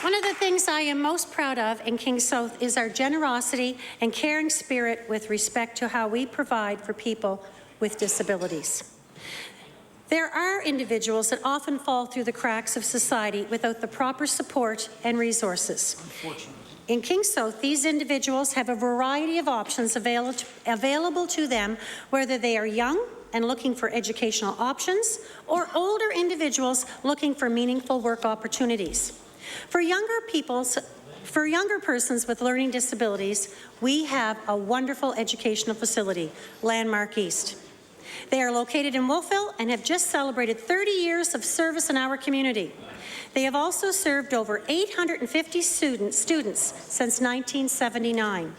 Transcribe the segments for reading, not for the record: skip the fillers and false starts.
One of the things I am most proud of in King South is our generosity and caring spirit with respect to how we provide for people with disabilities. There are individuals that often fall through the cracks of society without the proper support and resources. In King South, these individuals have a variety of options available to them, whether they are young and looking for educational options, or older individuals looking for meaningful work opportunities. For younger persons with learning disabilities, we have a wonderful educational facility, Landmark East. They are located in Wolfville and have just celebrated 30 years of service in our community. They have also served over 850 students since 1979.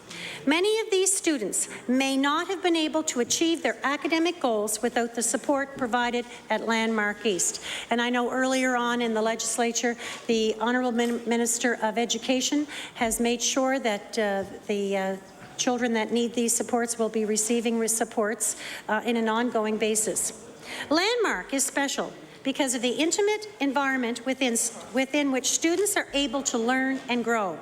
Many of these students may not have been able to achieve their academic goals without the support provided at Landmark East. And I know earlier on in the legislature, the Honourable Minister of Education has made sure that the children that need these supports will be receiving supports in an ongoing basis. Landmark is special because of the intimate environment within which students are able to learn and grow.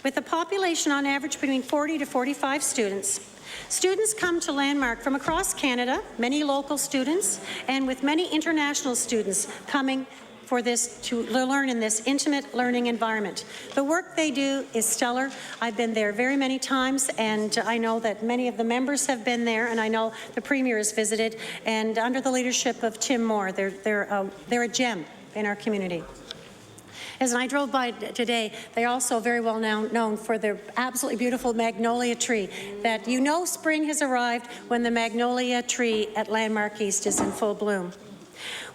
With a population on average between 40 to 45 students, students come to Landmark from across Canada, many local students, and with many international students coming for this to learn in this intimate learning environment. The work they do is stellar. I've been there very many times, and I know that many of the members have been there, and I know the Premier has visited, and under the leadership of Tim Moore, they're a gem in our community. As I drove by today, they're also very well known for their absolutely beautiful magnolia tree, that you know spring has arrived when the magnolia tree at Landmark East is in full bloom.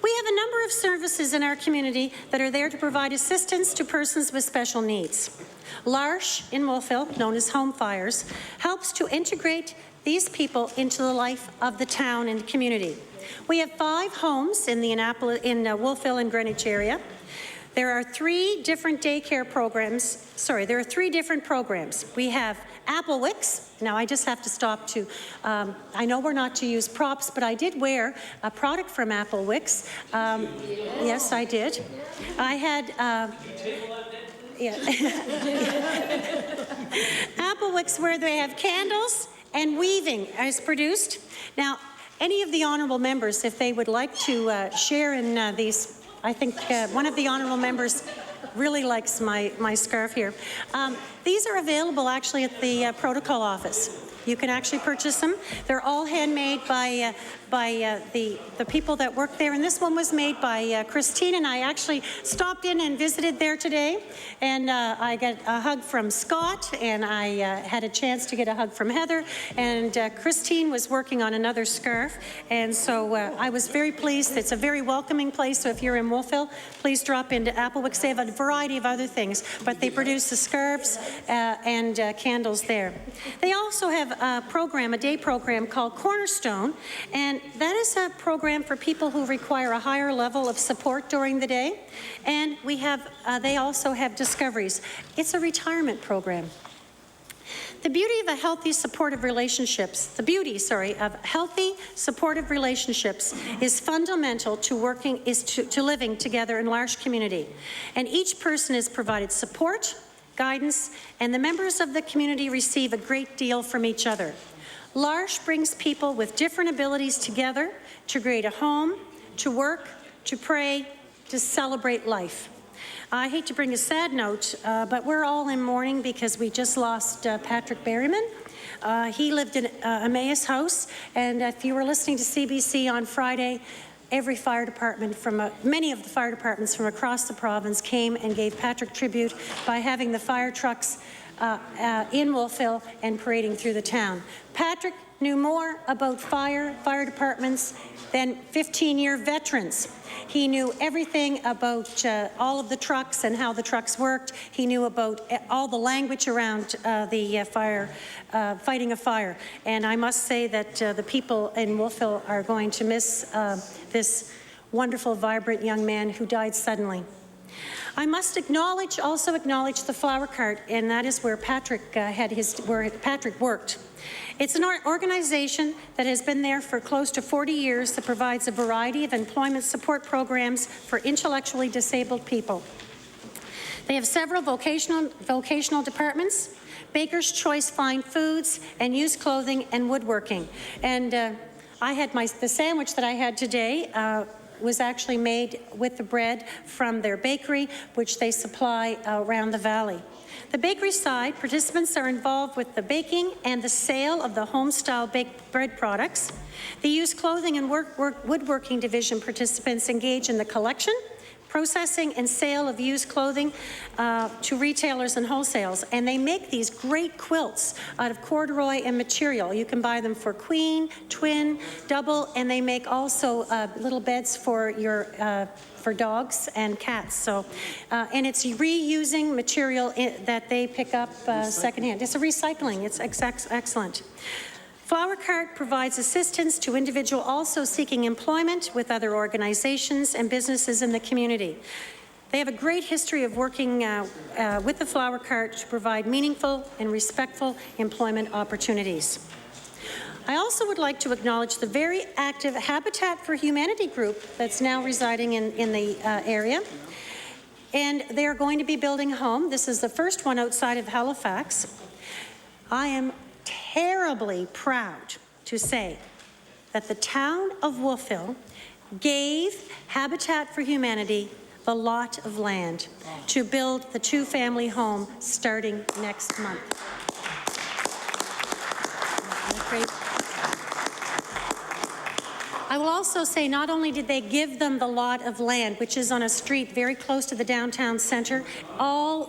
We have a number of services in our community that are there to provide assistance to persons with special needs. L'Arche in Wolfville, known as Home Fires, helps to integrate these people into the life of the town and community. We have 5 homes in the Wolfville and Greenwich area. There are 3 different daycare programs. There are 3 different programs. We have Applewicks. Now I just have to stop to, I know we're not to use props, but I did wear a product from Applewicks. Yes, I did. I had, Applewicks, where they have candles and weaving is produced. Now, any of the honourable members, if they would like to share in these, I think one of the honourable members really likes my scarf here. These are available actually at the protocol office. You can actually purchase them. They're all handmade by the people that work there, and this one was made by Christine, and I actually stopped in and visited there today, and I got a hug from Scott, and I had a chance to get a hug from Heather, and Christine was working on another scarf, and so I was very pleased. It's a very welcoming place, so if you're in Wolfville, please drop into Applewicks. They have a variety of other things, but they produce the scarves and candles there. They also have a day program called Cornerstone, and that is a program for people who require a higher level of support during the day. And we have, they also have Discoveries. It's a retirement program. The beauty of healthy supportive relationships is fundamental to living together in large community. And each person is provided support, guidance, and the members of the community receive a great deal from each other. L'Arche brings people with different abilities together to create a home, to work, to pray, to celebrate life. I hate to bring a sad note, but we're all in mourning because we just lost Patrick Berryman. He lived in Emmaus House, and if you were listening to CBC on Friday, every fire department many of the fire departments from across the province came and gave Patrick tribute by having the fire trucks in Wolfville and parading through the town. Patrick knew more about fire departments than 15-year veterans. He knew everything about all of the trucks and how the trucks worked. He knew about all the language around fighting a fire. And I must say that the people in Wolfville are going to miss this wonderful, vibrant young man who died suddenly. I must also acknowledge the flower cart, and that is where Patrick worked. It's an organization that has been there for close to 40 years that provides a variety of employment support programs for intellectually disabled people. They have several vocational departments, Baker's Choice Fine Foods, and used clothing and woodworking. And I had the sandwich that I had today was actually made with the bread from their bakery, which they supply around the valley. The bakery side, participants are involved with the baking and the sale of the home-style baked bread products. The used clothing and woodworking division participants engage in the collection, processing and sale of used clothing to retailers and wholesales. And they make these great quilts out of corduroy and material. You can buy them for queen, twin, double, and they make also little beds for your for dogs and cats. So, and it's reusing material that they pick up secondhand. It's a recycling. It's excellent. Flower Cart provides assistance to individuals also seeking employment with other organizations and businesses in the community. They have a great history of working with the Flower Cart to provide meaningful and respectful employment opportunities. I also would like to acknowledge the very active Habitat for Humanity group that's now residing in the area. And they are going to be building a home. This is the first one outside of Halifax. I am terribly proud to say that the town of Wolfville gave Habitat for Humanity the lot of land to build the two-family home starting next month. Great. I will also say not only did they give them the lot of land, which is on a street very close to the downtown centre,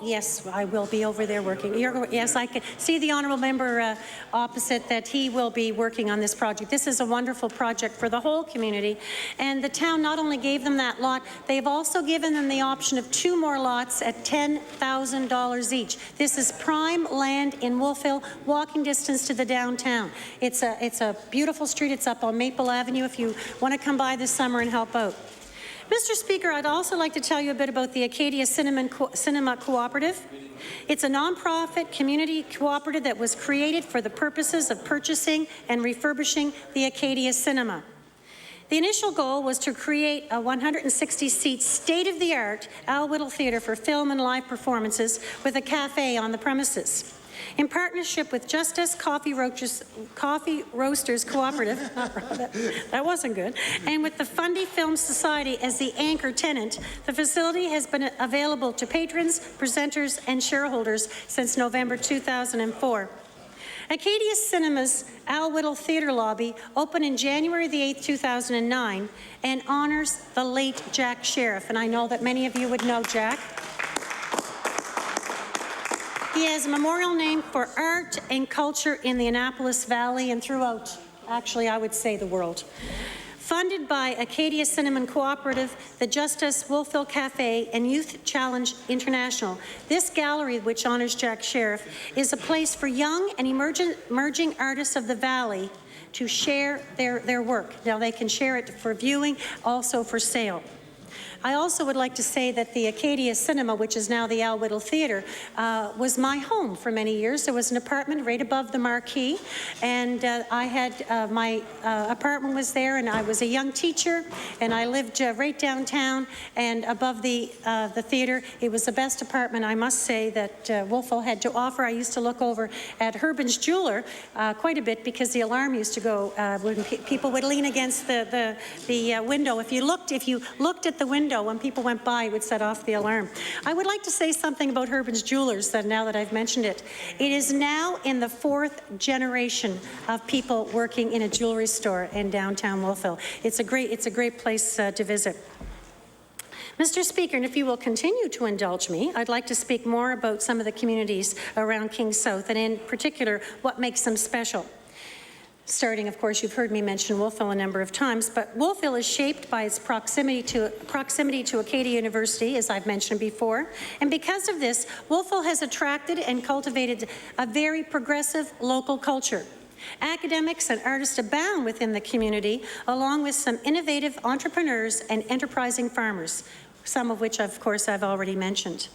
yes, I will be over there working. Yes, I can see the honourable member opposite that he will be working on this project. This is a wonderful project for the whole community. And the town not only gave them that lot, they've also given them the option of 2 more lots at $10,000 each. This is prime land in Wolfville, walking distance to the downtown. It's a beautiful street. It's up on Maple Avenue if you want to come by this summer and help out. Mr. Speaker, I'd also like to tell you a bit about the Acadia Cinema Cooperative. It's a nonprofit community cooperative that was created for the purposes of purchasing and refurbishing the Acadia Cinema. The initial goal was to create a 160-seat state-of-the-art Al Whittle Theatre for film and live performances with a cafe on the premises. In partnership with Justice Coffee Roasters Cooperative, that wasn't good, and with the Fundy Film Society as the anchor tenant, the facility has been available to patrons, presenters, and shareholders since November 2004. Acadia Cinema's Al Whittle Theatre Lobby opened in January the 8th, 2009, and honors the late Jack Sheriff, and I know that many of you would know Jack. He has a memorial named for art and culture in the Annapolis Valley and throughout, actually, I would say the world. Funded by Acadia Cinema Cooperative, the Justice Wolfville Cafe, and Youth Challenge International, this gallery, which honors Jack Sheriff, is a place for young and emerging artists of the Valley to share their work. Now, they can share it for viewing, also for sale. I also would like to say that the Acadia Cinema, which is now the Al Whittle Theatre, was my home for many years. There was an apartment right above the marquee, and I had my apartment was there, and I was a young teacher, and I lived right downtown and above the theatre. It was the best apartment, I must say, that Wolfville had to offer. I used to look over at Herbin's Jeweler quite a bit because the alarm used to go when people would lean against the window. If you looked at the window when people went by, it would set off the alarm. I would like to say something about Herbin's Jewelers now that I've mentioned it. It is now in the 4th generation of people working in a jewelry store in downtown Wolfville. It's a great place to visit. Mr. Speaker, and if you will continue to indulge me, I'd like to speak more about some of the communities around King South, and in particular, what makes them special. Starting, of course, you've heard me mention Wolfville a number of times, but Wolfville is shaped by its proximity to Acadia University, as I've mentioned before. And because of this, Wolfville has attracted and cultivated a very progressive local culture. Academics and artists abound within the community, along with some innovative entrepreneurs and enterprising farmers, some of which, of course, I've already mentioned.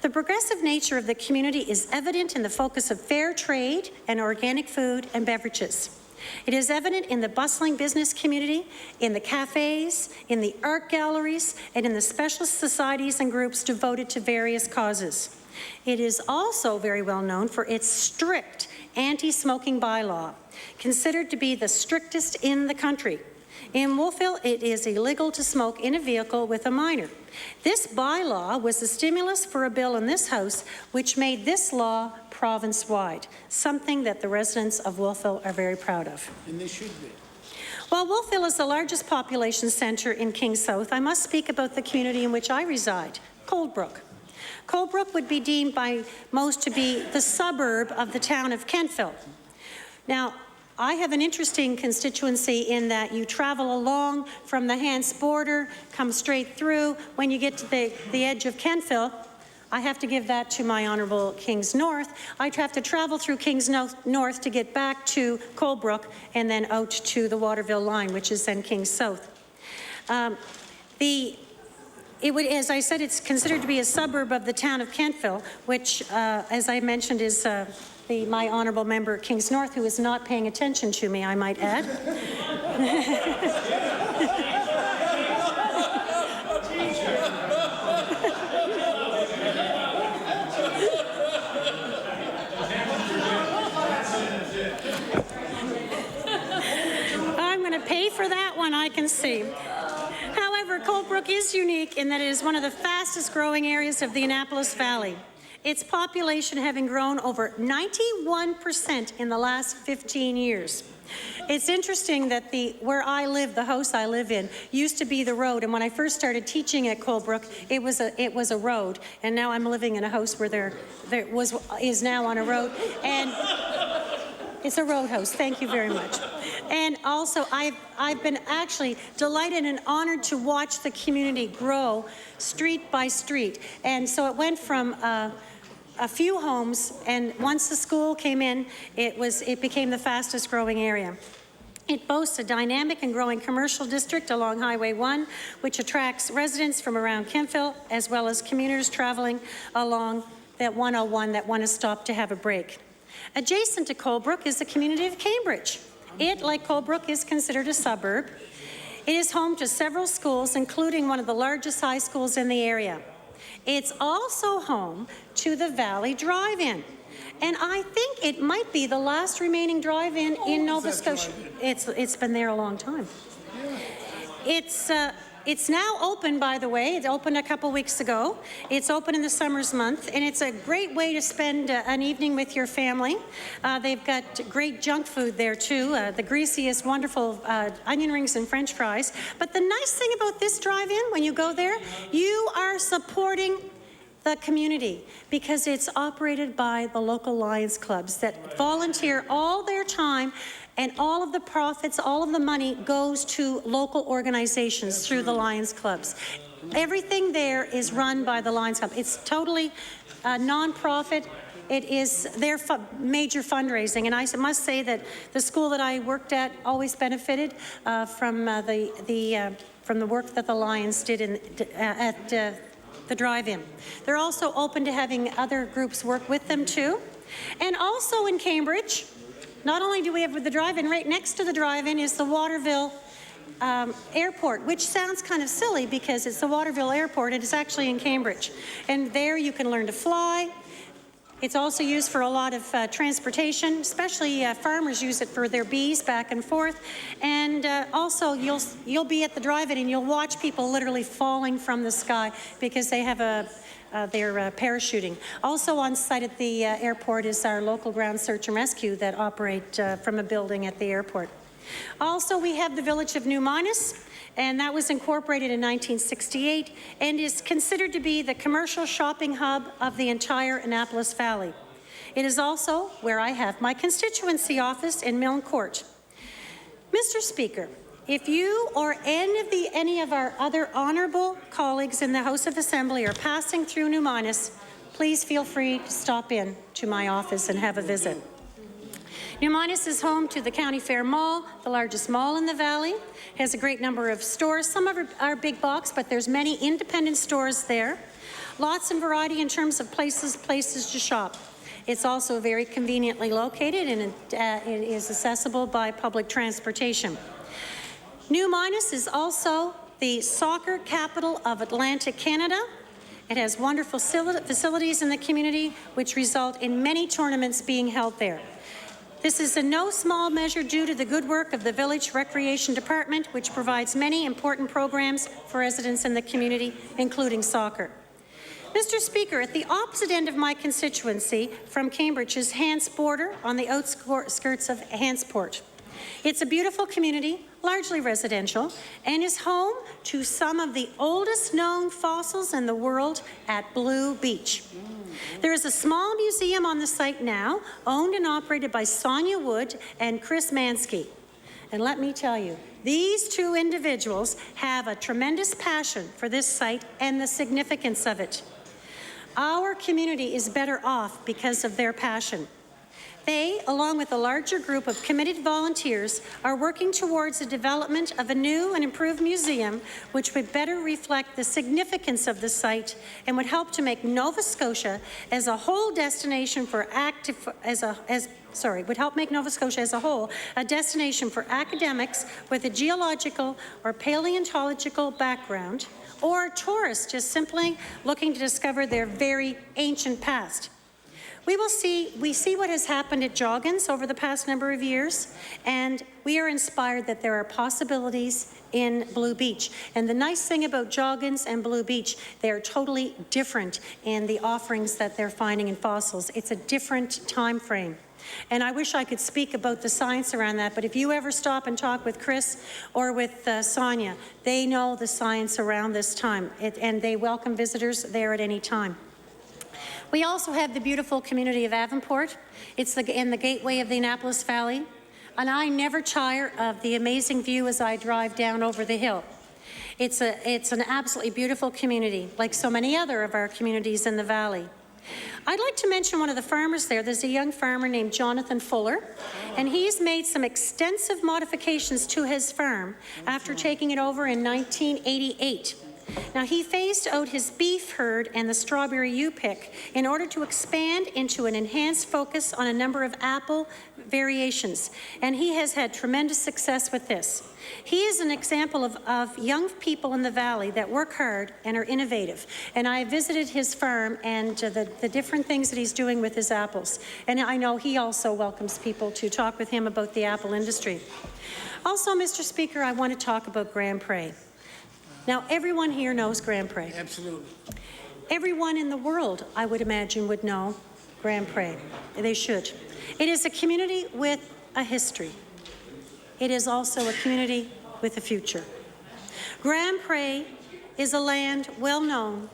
The progressive nature of the community is evident in the focus of fair trade and organic food and beverages. It is evident in the bustling business community, in the cafes, in the art galleries, and in the specialist societies and groups devoted to various causes. It is also very well known for its strict anti-smoking bylaw, considered to be the strictest in the country. In Wolfville, it is illegal to smoke in a vehicle with a minor. This bylaw was the stimulus for a bill in this House which made this law province-wide, something that the residents of Wolfville are very proud of. And they should be. While Wolfville is the largest population centre in King South, I must speak about the community in which I reside, Coldbrook. Coldbrook would be deemed by most to be the suburb of the town of Kentville. Now, I have an interesting constituency in that you travel along from the Hants border, come straight through. When you get to the edge of Kentville, I have to give that to my Honourable Kings North. I have to travel through Kings North to get back to Coldbrook and then out to the Waterville line, which is then Kings South. It would, as I said, it's considered to be a suburb of the town of Kentville, which, as I mentioned, is my honourable member Kings North, who is not paying attention to me, I might add. I'm going to pay for that one, I can see. However, Coldbrook is unique in that it is one of the fastest growing areas of the Annapolis Valley. Its population having grown over 91% in the last 15 years. It's interesting that where I live, the house I live in, used to be the road, and when I first started teaching at Coldbrook, it was a road, and now I'm living in a house where is now on a road, and it's a roadhouse. Thank you very much. And also, I've been actually delighted and honored to watch the community grow street by street, and so it went from a few homes, and once the school came in, it became the fastest growing area. It boasts a dynamic and growing commercial district along Highway 1, which attracts residents from around Kentville, as well as commuters traveling along that 101 that want to stop to have a break. Adjacent to Coldbrook is the community of Cambridge. It, like Coldbrook, is considered a suburb. It is home to several schools, including one of the largest high schools in the area. It's also home to the Valley Drive-In, and I think it might be the last remaining drive-in in Nova Scotia. It's been there a long time. It's now open, by the way. It opened a couple weeks ago. It's open in the summer's month, and it's a great way to spend an evening with your family. They've got great junk food there, too. The greasiest, wonderful onion rings and French fries. But the nice thing about this drive-in, when you go there, you are supporting the community because it's operated by the local Lions clubs that volunteer all their time, and all of the profits, all of the money goes to local organizations through the Lions clubs. Everything there is run by the Lions Club. It's totally non-profit. It is their major fundraising, and I must say that the school that I worked at always benefited from the work that the Lions did at the drive-in. They're also open to having other groups work with them too. And also in Cambridge, not only do we have the drive-in, right next to the drive-in is the Waterville Airport, which sounds kind of silly because it's the Waterville Airport and it's actually in Cambridge. And there you can learn to fly. It's also used for a lot of transportation, especially farmers use it for their bees back and forth. And also you'll be at the drive-in and you'll watch people literally falling from the sky because they have they're parachuting. Also on site at the airport is our local ground search and rescue that operate from a building at the airport. Also, we have the village of New Minas, and that was incorporated in 1968 and is considered to be the commercial shopping hub of the entire Annapolis Valley. It is also where I have my constituency office in Milne Court. Mr. Speaker, if you or any of our other honourable colleagues in the House of Assembly are passing through New Minas, please feel free to stop in to my office and have a visit. New Minas is home to the County Fair Mall, the largest mall in the valley. It has a great number of stores. Some of them are big box, but there's many independent stores there. Lots of variety in terms of places to shop. It's also very conveniently located, and it is accessible by public transportation. New Minas is also the soccer capital of Atlantic Canada. It has wonderful facilities in the community, which result in many tournaments being held there. This is in no small measure due to the good work of the Village Recreation Department, which provides many important programs for residents in the community, including soccer. Mr. Speaker, at the opposite end of my constituency from Cambridge is Hants Border on the outskirts of Hantsport. It's a beautiful community, largely residential, and is home to some of the oldest known fossils in the world at Blue Beach. There is a small museum on the site now, owned and operated by Sonia Wood and Chris Mansky. And let me tell you, these two individuals have a tremendous passion for this site and the significance of it. Our community is better off because of their passion. They, along with a larger group of committed volunteers, are working towards the development of a new and improved museum which would better reflect the significance of the site and would help to make Nova Scotia as a whole destination for make Nova Scotia as a whole a destination for academics with a geological or paleontological background, or tourists just simply looking to discover their very ancient past. We see what has happened at Joggins over the past number of years, and we are inspired that there are possibilities in Blue Beach. And the nice thing about Joggins and Blue Beach, they are totally different in the offerings that they're finding in fossils. It's a different time frame. And I wish I could speak about the science around that, but if you ever stop and talk with Chris or with Sonia, they know the science around this time, and they welcome visitors there at any time. We also have the beautiful community of Avonport. It's in the gateway of the Annapolis Valley, and I never tire of the amazing view as I drive down over the hill. It's an absolutely beautiful community, like so many other of our communities in the valley. I'd like to mention one of the farmers there. There's a young farmer named Jonathan Fuller, and he's made some extensive modifications to his farm after taking it over in 1988. Now, he phased out his beef herd and the strawberry U-pick in order to expand into an enhanced focus on a number of apple variations, and he has had tremendous success with this. He is an example of young people in the valley that work hard and are innovative, and I visited his farm and the different things that he's doing with his apples, and I know he also welcomes people to talk with him about the apple industry. Also, Mr. Speaker, I want to talk about Grand Pré. Now, everyone here knows Grand Pré. Absolutely. Everyone in the world, I would imagine, would know Grand Pré. They should. It is a community with a history. It is also a community with a future. Grand Pré is a land well known.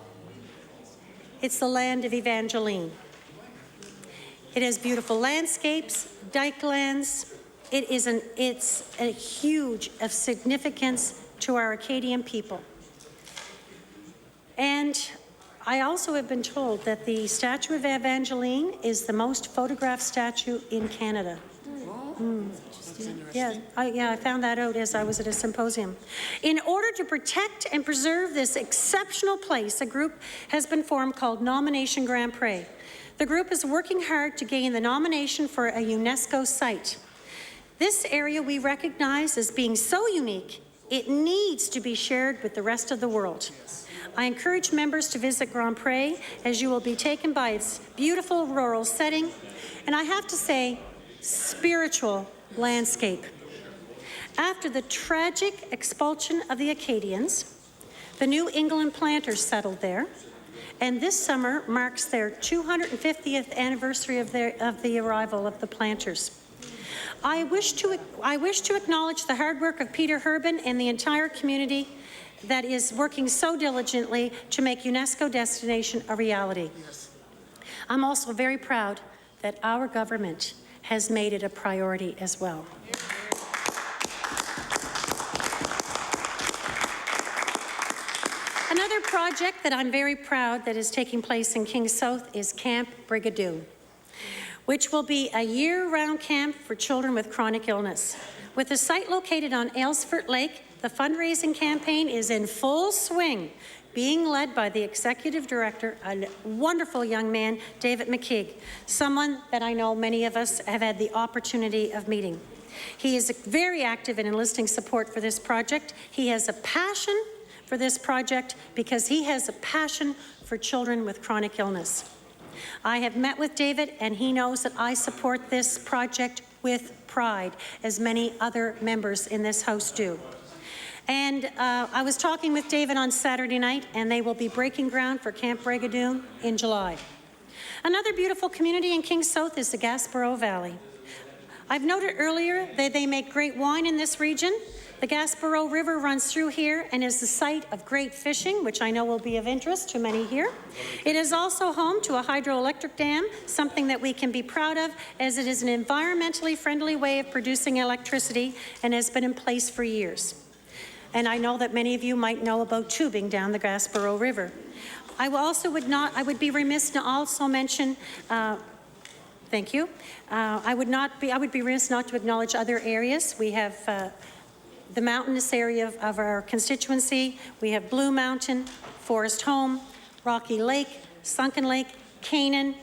It's the land of Evangeline. It has beautiful landscapes, dike lands. It's a huge of significance to our Acadian people. And I also have been told that the statue of Evangeline is the most photographed statue in Canada. Yeah, I found that out as I was at a symposium. In order to protect and preserve this exceptional place, a group has been formed called Nomination Grand Pré. The group is working hard to gain the nomination for a UNESCO site. This area we recognize as being so unique, it needs to be shared with the rest of the world. I encourage members to visit Grand Pré, as you will be taken by its beautiful rural setting, and I have to say, spiritual landscape. After the tragic expulsion of the Acadians, the New England planters settled there, and this summer marks their 250th anniversary of the arrival of the planters. I wish to acknowledge the hard work of Peter Herbin and the entire community that is working so diligently to make UNESCO destination a reality. Yes. I'm also very proud that our government has made it a priority as well. Another project that I'm very proud that is taking place in Kings South is Camp Brigadoon, which will be a year-round camp for children with chronic illness. With the site located on Aylesford Lake, the fundraising campaign is in full swing, being led by the Executive Director, a wonderful young man, David McKeague, someone that I know many of us have had the opportunity of meeting. He is very active in enlisting support for this project. He has a passion for this project because he has a passion for children with chronic illness. I have met with David, and he knows that I support this project with pride, as many other members in this House do. And I was talking with David on Saturday night, and they will be breaking ground for Camp Brigadoon in July. Another beautiful community in King South is the Gaspereau Valley. I've noted earlier that they make great wine in this region. The Gaspereau River runs through here and is the site of great fishing, which I know will be of interest to many here. It is also home to a hydroelectric dam, something that we can be proud of, as it is an environmentally friendly way of producing electricity and has been in place for years. And I know that many of you might know about tubing down the Gaspereau River. I would be remiss to also mention, thank you. I would be remiss not to acknowledge other areas. We have the mountainous area of our constituency. We have Blue Mountain, Forest Home, Rocky Lake, Sunken Lake, Canaan,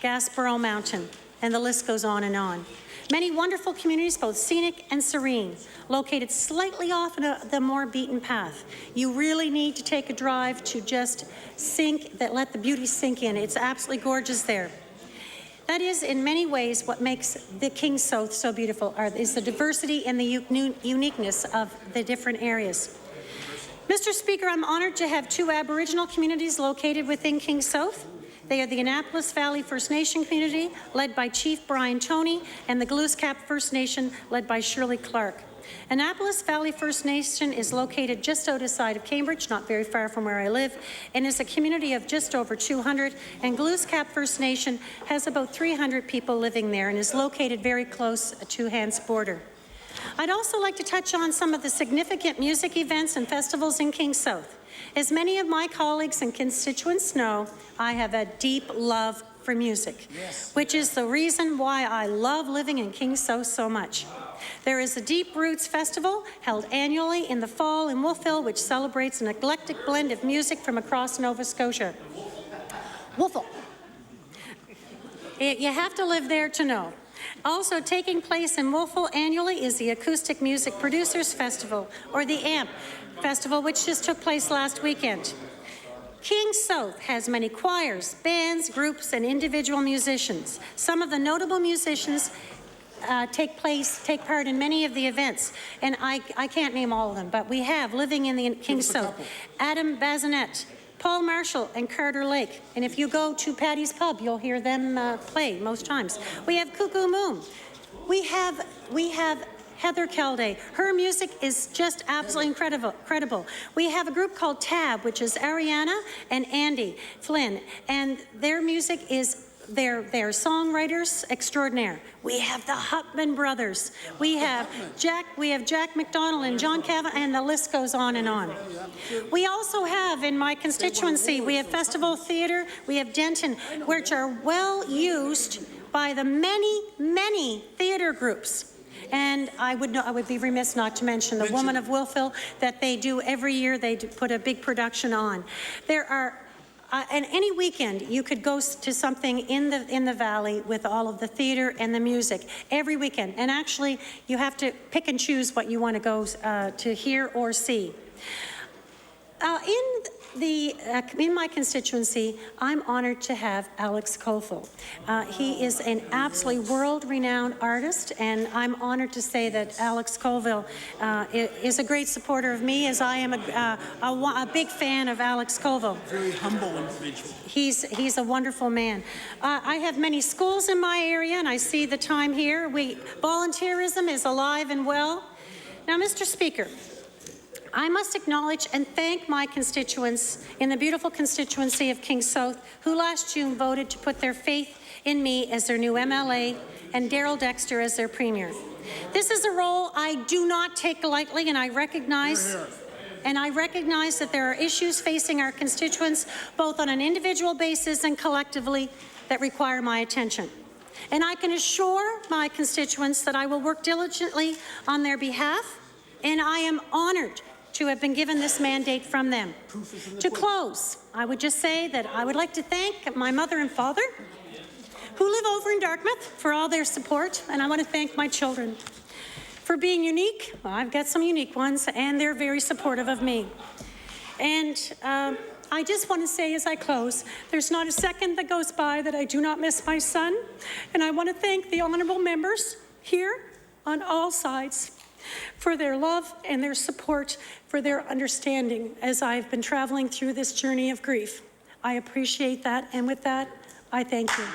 Gaspereau Mountain, and the list goes on and on. Many wonderful communities, both scenic and serene, located slightly off the more beaten path. You really need to take a drive to just let the beauty sink in. It's absolutely gorgeous there. That is, in many ways, what makes the King South so beautiful, is the diversity and the uniqueness of the different areas. Mr. Speaker, I'm honoured to have two Aboriginal communities located within King South. They are the Annapolis Valley First Nation community, led by Chief Brian Toney, and the Glooscap First Nation, led by Shirley Clark. Annapolis Valley First Nation is located just outside of Cambridge, not very far from where I live, and is a community of just over 200, and Glooscap First Nation has about 300 people living there and is located very close to Hants border. I'd also like to touch on some of the significant music events and festivals in King South. As many of my colleagues and constituents know, I have a deep love for music, which is the reason why I love living in King South so much. There is a Deep Roots Festival held annually in the fall in Wolfville, which celebrates an eclectic blend of music from across Nova Scotia. Wolfville. You have to live there to know. Also taking place in Wolfville annually is the Acoustic Music Producers Festival, or the AMP Festival, which just took place last weekend. King South has many choirs, bands, groups, and individual musicians. Some of the notable musicians take part in many of the events, and I can't name all of them, but we have, living in the King South, Adam Bazinet, Paul Marshall, and Carter Lake. And if you go to Paddy's Pub, you'll hear them play most times. We have Cuckoo Moon. We have Heather Calday. Her music is just absolutely incredible. We have a group called Tab, which is Ariana and Andy Flynn, and their music is they're songwriters extraordinaire. We have the Hutman brothers. We have Jack McDonald and John Cavan, and the list goes on and on. We also have, in my constituency, we have Festival Theatre, we have Denton, which are well used by the many theatre groups. And I would be remiss not to mention the Woman of Wolfville that they do every year. They put a big production on. There are, and any weekend you could go to something in the valley with all of the theatre and the music every weekend. And actually, you have to pick and choose what you want to go to hear or see. In my constituency, I'm honored to have Alex Colville. He is an absolutely world-renowned artist, and I'm honored to say that Alex Colville is a great supporter of me, as I am a big fan of Alex Colville. Very humble individual. He's a wonderful man. I have many schools in my area, and I see the time here. Volunteerism is alive and well. Now, Mr. Speaker, I must acknowledge and thank my constituents in the beautiful constituency of King South, who last June voted to put their faith in me as their new MLA and Darrell Dexter as their Premier. This is a role I do not take lightly, and I recognize that there are issues facing our constituents, both on an individual basis and collectively, that require my attention. And I can assure my constituents that I will work diligently on their behalf, and I am honored to have been given this mandate from them. To close, I would just say that I would like to thank my mother and father, who live over in Dartmouth, for all their support, and I want to thank my children for being unique. Well, I've got some unique ones, and they're very supportive of me. And I just want to say as I close, there's not a second that goes by that I do not miss my son, and I want to thank the honourable members here on all sides for their love and their support, for their understanding as I've been traveling through this journey of grief. I appreciate that, and with that, I thank you.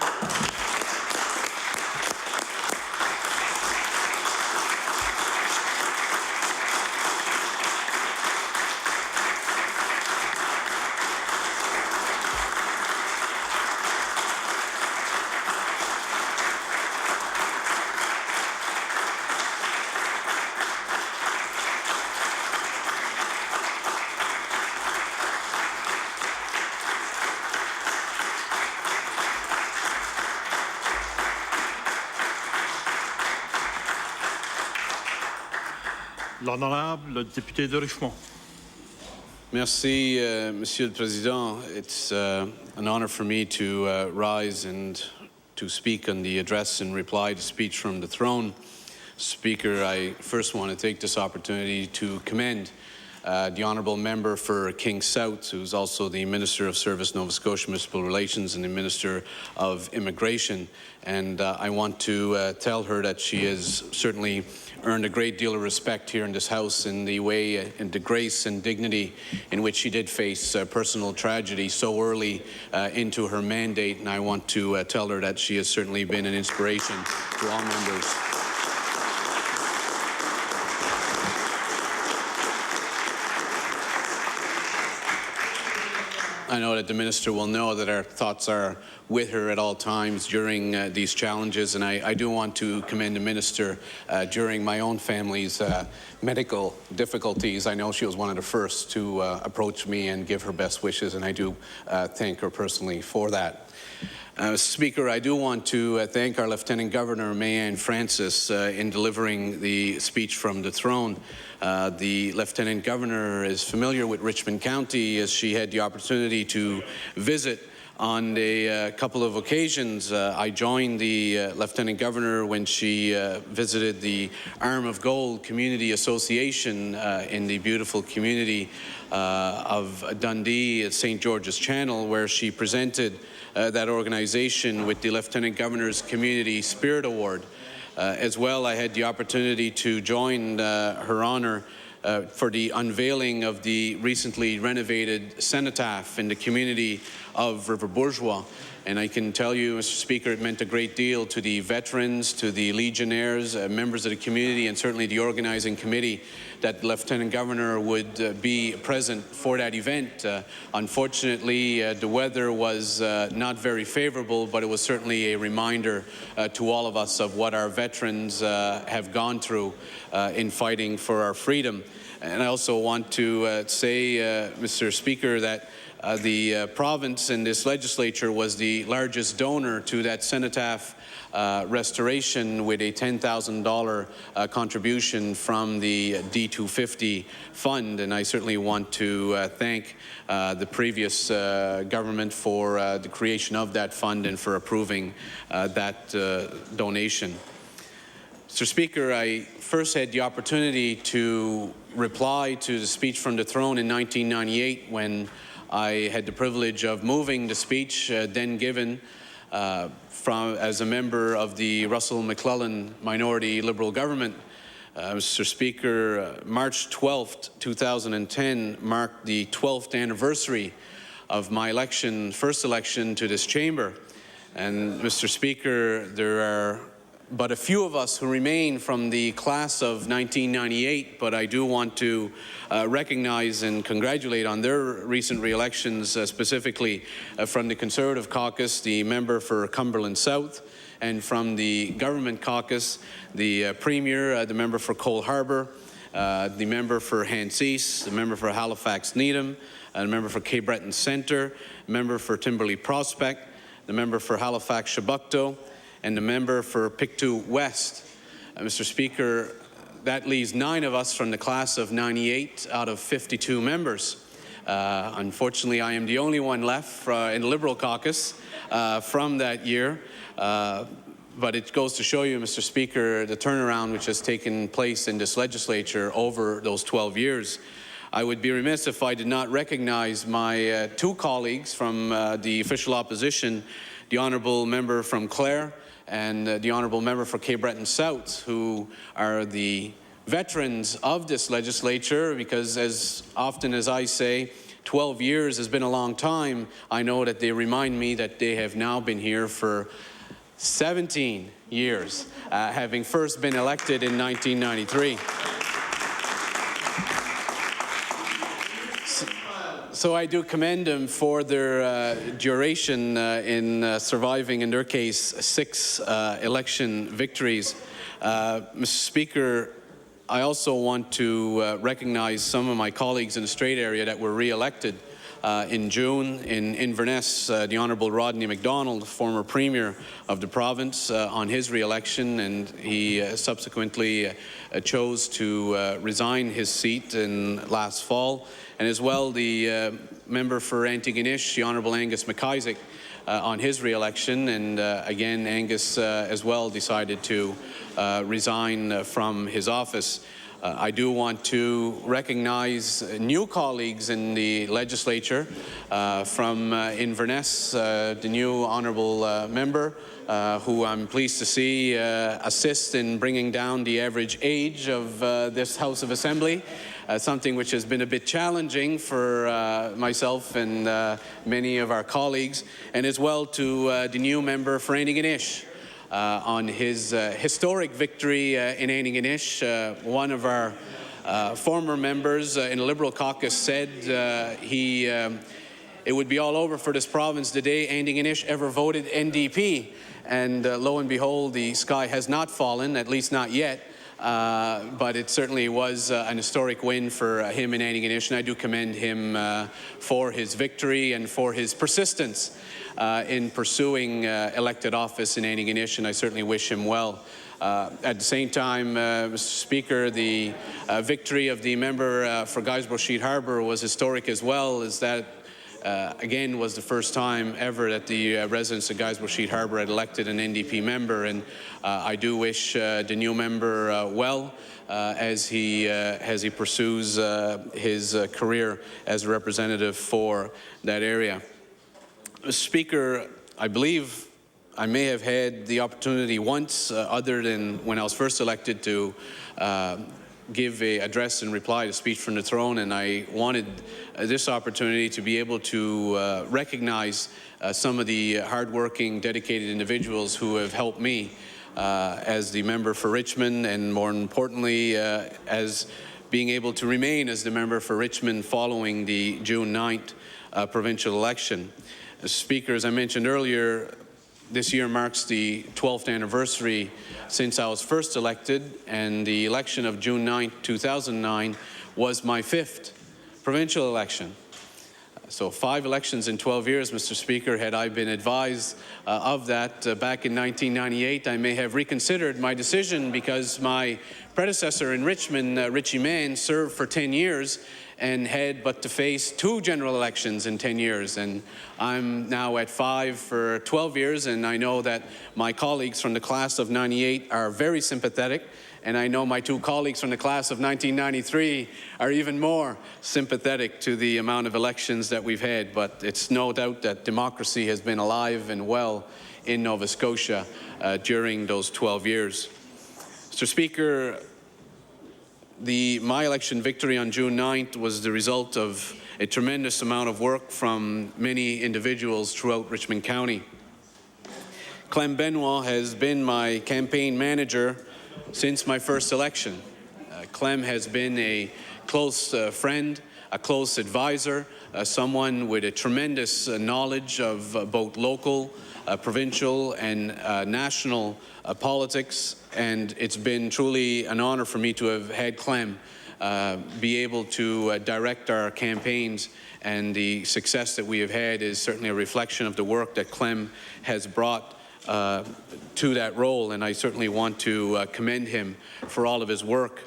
L'honorable député de Richmond. Merci, Monsieur le Président. It's an honor for me to rise and to speak on the address and reply to speech from the throne. Speaker, I first want to take this opportunity to commend the honourable member for King South, who's also the Minister of Service, Nova Scotia Municipal Relations, and the Minister of Immigration. And I want to tell her that she has certainly earned a great deal of respect here in this House in the way and the grace and dignity in which she did face personal tragedy so early into her mandate. And I want to tell her that she has certainly been an inspiration to all members. I know that the Minister will know that our thoughts are with her at all times during these challenges, and I do want to commend the Minister during my own family's medical difficulties. I know she was one of the first to approach me and give her best wishes, and I do thank her personally for that. Speaker, I do want to thank our Lieutenant Governor, Mayanne Francis, in delivering the speech from the throne. The Lieutenant Governor is familiar with Richmond County, as she had the opportunity to visit on a couple of occasions. I joined the Lieutenant Governor when she visited the Arm of Gold Community Association in the beautiful community of Dundee at St. George's Channel, where she presented that organization with the Lieutenant Governor's Community Spirit Award. As well, I had the opportunity to join Her Honour for the unveiling of the recently renovated cenotaph in the community of River Bourgeois. And I can tell you, Mr. Speaker, it meant a great deal to the veterans, to the legionnaires, members of the community, and certainly the organizing committee, that the Lieutenant Governor would be present for that event. Unfortunately, the weather was not very favorable, but it was certainly a reminder to all of us of what our veterans have gone through in fighting for our freedom. And I also want to say, Mr. Speaker, that the province and this legislature was the largest donor to that cenotaph restoration, with a $10,000 contribution from the D250 fund. And I certainly want to thank the previous government for the creation of that fund and for approving that donation. Mr. Speaker, I first had the opportunity to reply to the speech from the throne in 1998 when I had the privilege of moving the speech then given as a member of the Russell McClellan minority Liberal government. Mr. Speaker, March 12th, 2010 marked the 12th anniversary of my election, first election to this chamber. And Mr. Speaker, there are but a few of us who remain from the class of 1998, but I do want to recognize and congratulate on their recent re-elections, specifically from the Conservative caucus, the member for Cumberland South, and from the Government caucus, the Premier, the member for Cole Harbour, the member for Hants East, the member for Halifax Needham, the member for Cape Breton Centre, the member for Timberley Prospect, the member for Halifax Chebucto, and the member for Pictou West. Mr. Speaker, that leaves 9 of us from the class of '98 out of 52 members. Unfortunately, I am the only one left in the Liberal caucus from that year. But it goes to show you, Mr. Speaker, the turnaround which has taken place in this legislature over those 12 years. I would be remiss if I did not recognize my 2 colleagues from the official opposition, the Honourable Member from Clare and the Honourable Member for Cape Breton South, who are the veterans of this legislature, because as often as I say, 12 years has been a long time. I know that they remind me that they have now been here for 17 years, having first been elected in 1993. So I do commend them for their duration in surviving, in their case, 6 election victories. Mr. Speaker, I also want to recognize some of my colleagues in the Strait area that were re-elected in June. In Inverness, the Honourable Rodney MacDonald, former Premier of the province, on his re-election, and he subsequently chose to resign his seat in last fall. And as well, the member for Antigonish, the Honourable Angus McIsaac, on his re-election, and again, Angus as well decided to resign from his office. I do want to recognize new colleagues in the legislature from Inverness, the new honourable member, who I'm pleased to see assist in bringing down the average age of this House of Assembly, something which has been a bit challenging for myself and many of our colleagues, and as well to the new member for Antigonish. On his historic victory in Antigonish. One of our former members in the Liberal caucus said it would be all over for this province the day Antigonish ever voted NDP. And lo and behold, the sky has not fallen, at least not yet. But it certainly was an historic win for him in Antigonish, and I do commend him for his victory and for his persistence in pursuing elected office in Antigonish, and I certainly wish him well. At the same time, Mr. Speaker, the victory of the member for Guysborough Sheet Harbour was historic as well, as that again was the first time ever that the residents of Guysborough Sheet Harbour had elected an NDP member, and I do wish the new member well as he pursues his career as a representative for that area. Mr. Speaker, I believe I may have had the opportunity once, other than when I was first elected, to give an address and reply to speech from the throne, and I wanted this opportunity to be able to recognize some of the hardworking, dedicated individuals who have helped me as the member for Richmond, and more importantly, as being able to remain as the member for Richmond following the June 9th provincial election. Speaker, as I mentioned earlier, this year marks the 12th anniversary since I was first elected, and the election of June 9, 2009 was my 5th provincial election. So 5 elections in 12 years, Mr. Speaker. Had I been advised of that back in 1998, I may have reconsidered my decision, because my predecessor in Richmond, Richie Mann, served for 10 years and had but to face 2 general elections in 10 years. And I'm now at 5 for 12 years, and I know that my colleagues from the class of '98 are very sympathetic, and I know my 2 colleagues from the class of 1993 are even more sympathetic to the amount of elections that we've had. But it's no doubt that democracy has been alive and well in Nova Scotia during those 12 years. Mr. Speaker, my election victory on June 9th was the result of a tremendous amount of work from many individuals throughout Richmond County. Clem Benoit has been my campaign manager since my first election. Clem has been a close friend, a close advisor, someone with a tremendous knowledge of both local, provincial and national politics, and it's been truly an honor for me to have had Clem be able to direct our campaigns, and the success that we have had is certainly a reflection of the work that Clem has brought to that role, and I certainly want to commend him for all of his work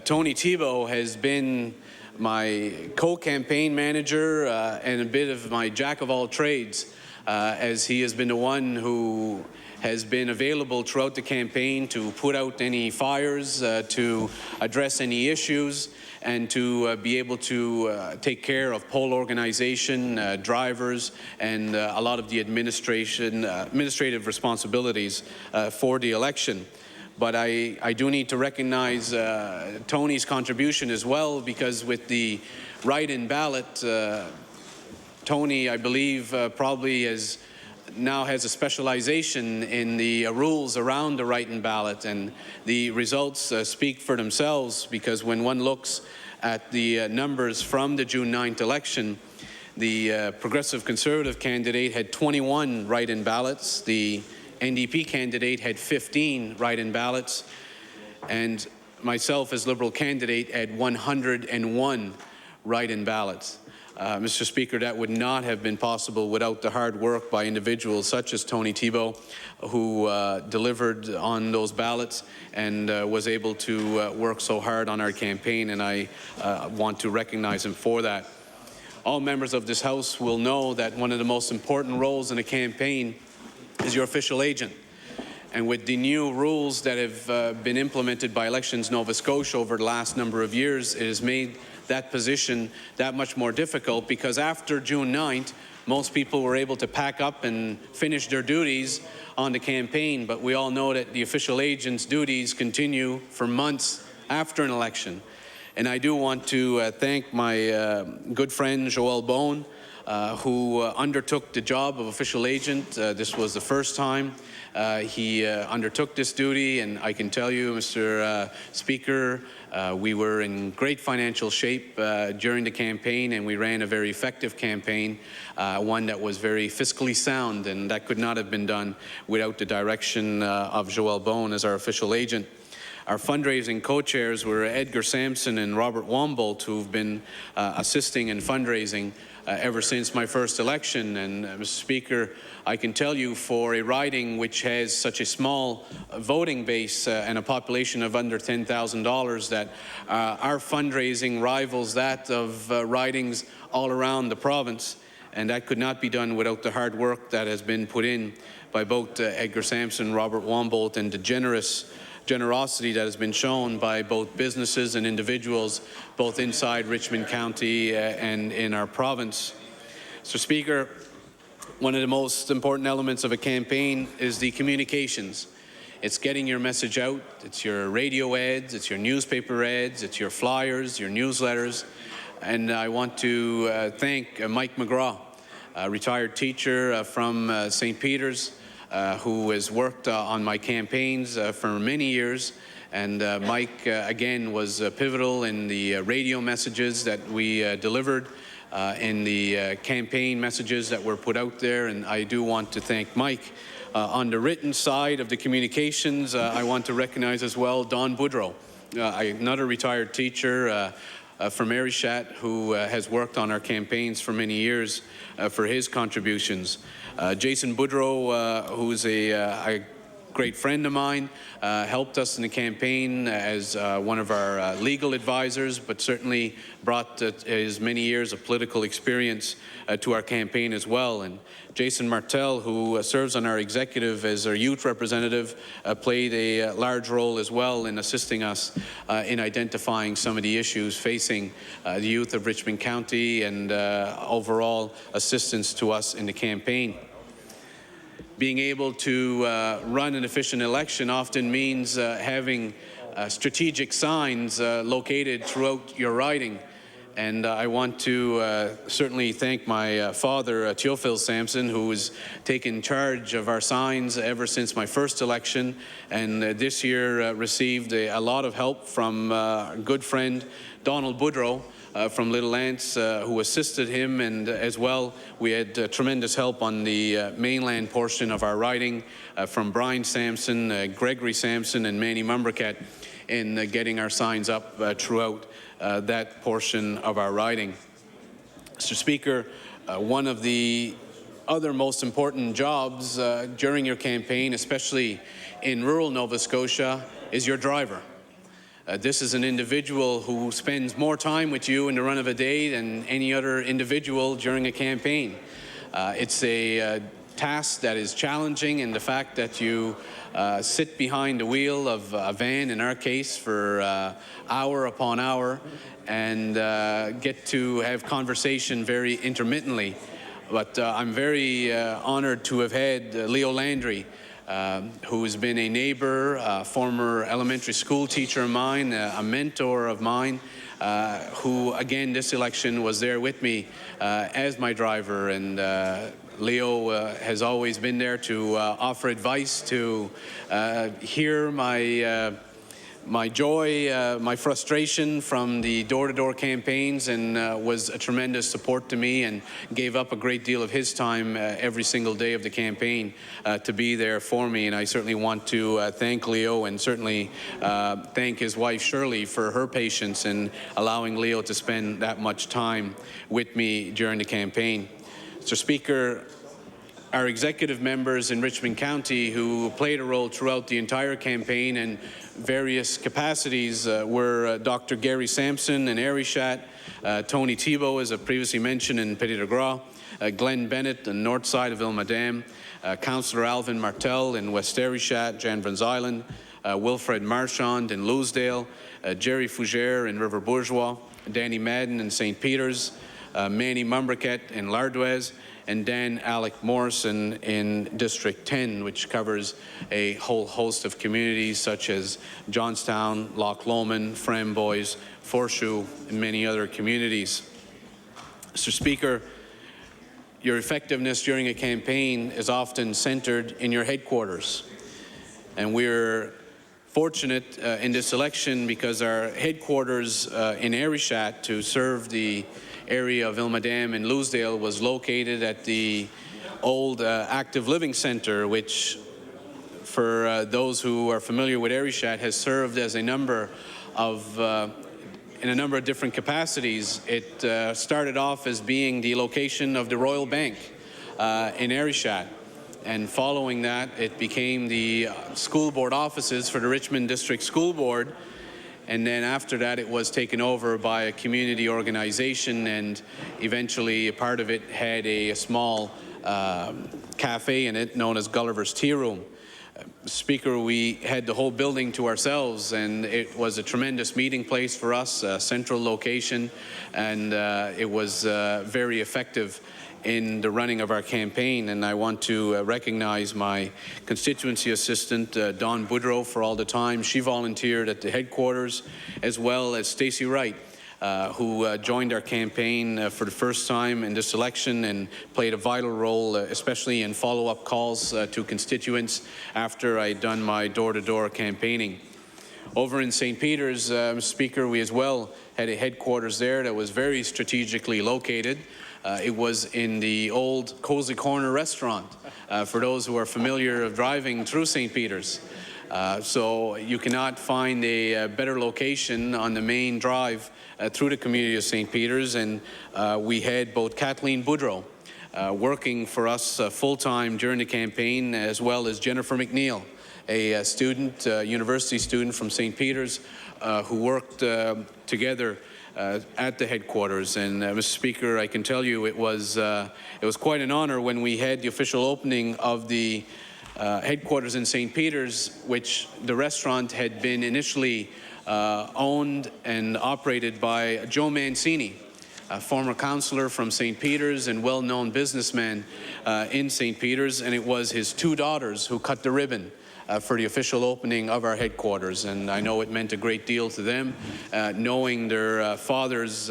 Tony Thibault has been my co-campaign manager and a bit of my jack of all trades, as he has been the one who has been available throughout the campaign to put out any fires, to address any issues, and to be able to take care of poll organization, drivers, and a lot of the administrative responsibilities for the election. But I do need to recognize Tony's contribution as well, because with the write-in ballot, Tony, I believe, probably now has a specialization in the rules around the write-in ballot, and the results speak for themselves, because when one looks at the numbers from the June 9th election, the Progressive Conservative candidate had 21 write-in ballots, the NDP candidate had 15 write-in ballots, and myself as Liberal candidate had 101 write-in ballots. Mr. Speaker, that would not have been possible without the hard work by individuals such as Tony Thibault, who delivered on those ballots and was able to work so hard on our campaign, and I want to recognize him for that. All members of this House will know that one of the most important roles in a campaign is your official agent. And with the new rules that have been implemented by Elections Nova Scotia over the last number of years, it has made that position that much more difficult, because after June 9th, most people were able to pack up and finish their duties on the campaign, but we all know that the official agent's duties continue for months after an election. And I do want to thank my good friend Joel Bone, who undertook the job of official agent. This was the first time he undertook this duty, and I can tell you, Mr. Speaker, we were in great financial shape during the campaign, and we ran a very effective campaign, one that was very fiscally sound, and that could not have been done without the direction of Joel Bone as our official agent. Our fundraising co-chairs were Edgar Sampson and Robert Wombolt, who've been assisting in fundraising ever since my first election. And Mr. Speaker, I can tell you, for a riding which has such a small voting base and a population of under $10,000, that our fundraising rivals that of ridings all around the province. And that could not be done without the hard work that has been put in by both Edgar Sampson, Robert Wombolt, and the generosity that has been shown by both businesses and individuals, both inside Richmond County and in our province. Mr. Speaker, one of the most important elements of a campaign is the communications. It's getting your message out. It's your radio ads, it's your newspaper ads, it's your flyers, your newsletters. And I want to thank Mike McGraw, a retired teacher from St. Peter's, who has worked on my campaigns for many years. And Mike, again, was pivotal in the radio messages that we delivered, in the campaign messages that were put out there. And I do want to thank Mike. On the written side of the communications, I want to recognize as well Don Boudreau, another retired teacher from Arishat, who has worked on our campaigns for many years, for his contributions. Jason Boudreau, who's a great friend of mine, helped us in the campaign as one of our legal advisors, but certainly brought his many years of political experience to our campaign as well. And Jason Martel, who serves on our executive as our youth representative, played a large role as well in assisting us in identifying some of the issues facing the youth of Richmond County, and overall assistance to us in the campaign. Being able to run an efficient election often means having strategic signs located throughout your riding. And I want to certainly thank my father, Theophil Sampson, who has taken charge of our signs ever since my first election, and this year received a lot of help from a good friend, Donald Boudreau, from Little Lance, who assisted him, and as well we had tremendous help on the mainland portion of our riding from Brian Sampson, Gregory Sampson, and Manny Mumbraket in getting our signs up throughout that portion of our riding. Mr. Speaker, one of the other most important jobs during your campaign, especially in rural Nova Scotia, is your driver. This is an individual who spends more time with you in the run of a day than any other individual during a campaign. It's a task that is challenging, and the fact that you sit behind the wheel of a van, in our case, for hour upon hour, and get to have conversation very intermittently. But I'm very honored to have had Leo Landry, who has been a neighbor, a former elementary school teacher of mine, a mentor of mine, who, again, this election was there with me as my driver. And Leo has always been there to offer advice, to hear my joy, my frustration from the door-to-door campaigns, and was a tremendous support to me, and gave up a great deal of his time every single day of the campaign to be there for me. And I certainly want to thank Leo, and certainly thank his wife Shirley for her patience in allowing Leo to spend that much time with me during the campaign. Mr. Speaker, our executive members in Richmond County who played a role throughout the entire campaign in various capacities were Dr. Gary Sampson in Arishat, Tony Thibault, as I previously mentioned, in Petit de Gras, Glenn Bennett on the north side of Ilmadam, Councillor Alvin Martel in West Arishat, Jan Van's Island, Wilfred Marchand in Louisdale, Jerry Fougere in River Bourgeois, Danny Madden in St. Peter's, Manny Mumbriket in Lardouez, and Dan Alec Morrison in District 10, which covers a whole host of communities such as Johnstown, Loch Lomond, Framboise, Forshoe, and many other communities. Mr. Speaker, your effectiveness during a campaign is often centered in your headquarters. And we're fortunate in this election because our headquarters in Arishat to serve the area of Ilmadam and Louisdale was located at the old Active Living Centre, which, for those who are familiar with Arishat, has served as a number of in a number of different capacities. It started off as being the location of the Royal Bank in Arishat, and following that it became the school board offices for the Richmond District School Board. And then after that, it was taken over by a community organization, and eventually a part of it had a small cafe in it known as Gulliver's Tea Room. Speaker, we had the whole building to ourselves, and it was a tremendous meeting place for us, a central location, and it was very effective in the running of our campaign. And I want to recognize my constituency assistant, Dawn Boudreau, for all the time she volunteered at the headquarters, as well as Stacey Wright, who joined our campaign for the first time in this election and played a vital role, especially in follow-up calls to constituents after I'd done my door-to-door campaigning. Over in St. Peter's, Speaker, we as well had a headquarters there that was very strategically located. It was in the old Cozy Corner restaurant, for those who are familiar of driving through St. Peter's. So you cannot find a better location on the main drive through the community of St. Peter's. And we had both Kathleen Boudreau working for us full-time during the campaign, as well as Jennifer McNeil, a student, university student from St. Peter's, who worked together at the headquarters. And Mr. Speaker, I can tell you it was quite an honor when we had the official opening of the headquarters in St. Peter's, which the restaurant had been initially owned and operated by Joe Mancini, a former councillor from St. Peter's and well-known businessman in St. Peter's, and it was his two daughters who cut the ribbon for the official opening of our headquarters. And I know it meant a great deal to them, knowing their father's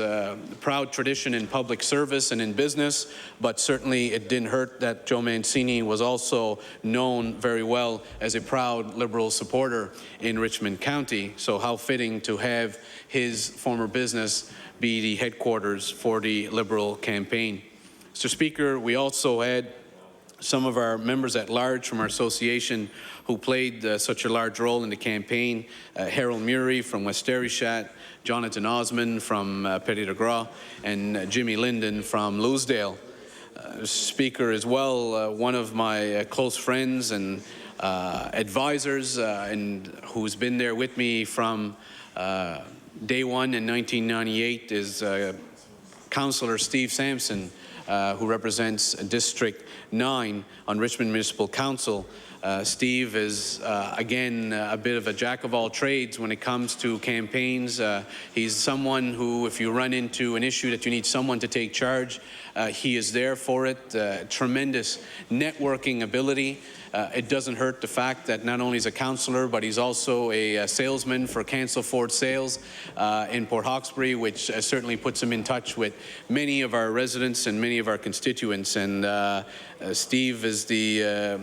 proud tradition in public service and in business, but certainly it didn't hurt that Joe Mancini was also known very well as a proud Liberal supporter in Richmond County. So how fitting to have his former business be the headquarters for the Liberal campaign. Mr. Speaker, we also had some of our members at large from our association who played such a large role in the campaign. Harold Murray from West Arishat, Jonathan Osmond from Petit de Gras, and Jimmy Linden from Louisdale. Speaker, as well, one of my close friends and advisors, and who's been there with me from Day one in 1998 is Councillor Steve Sampson, who represents District 9 on Richmond Municipal Council. Steve is, again, a bit of a jack of all trades when it comes to campaigns. He's someone who, if you run into an issue that you need someone to take charge, he is there for it. Tremendous networking ability. It doesn't hurt the fact that not only is a councillor, but he's also a salesman for Cancel Ford Sales in Port Hawkesbury, which certainly puts him in touch with many of our residents and many of our constituents. And Steve is the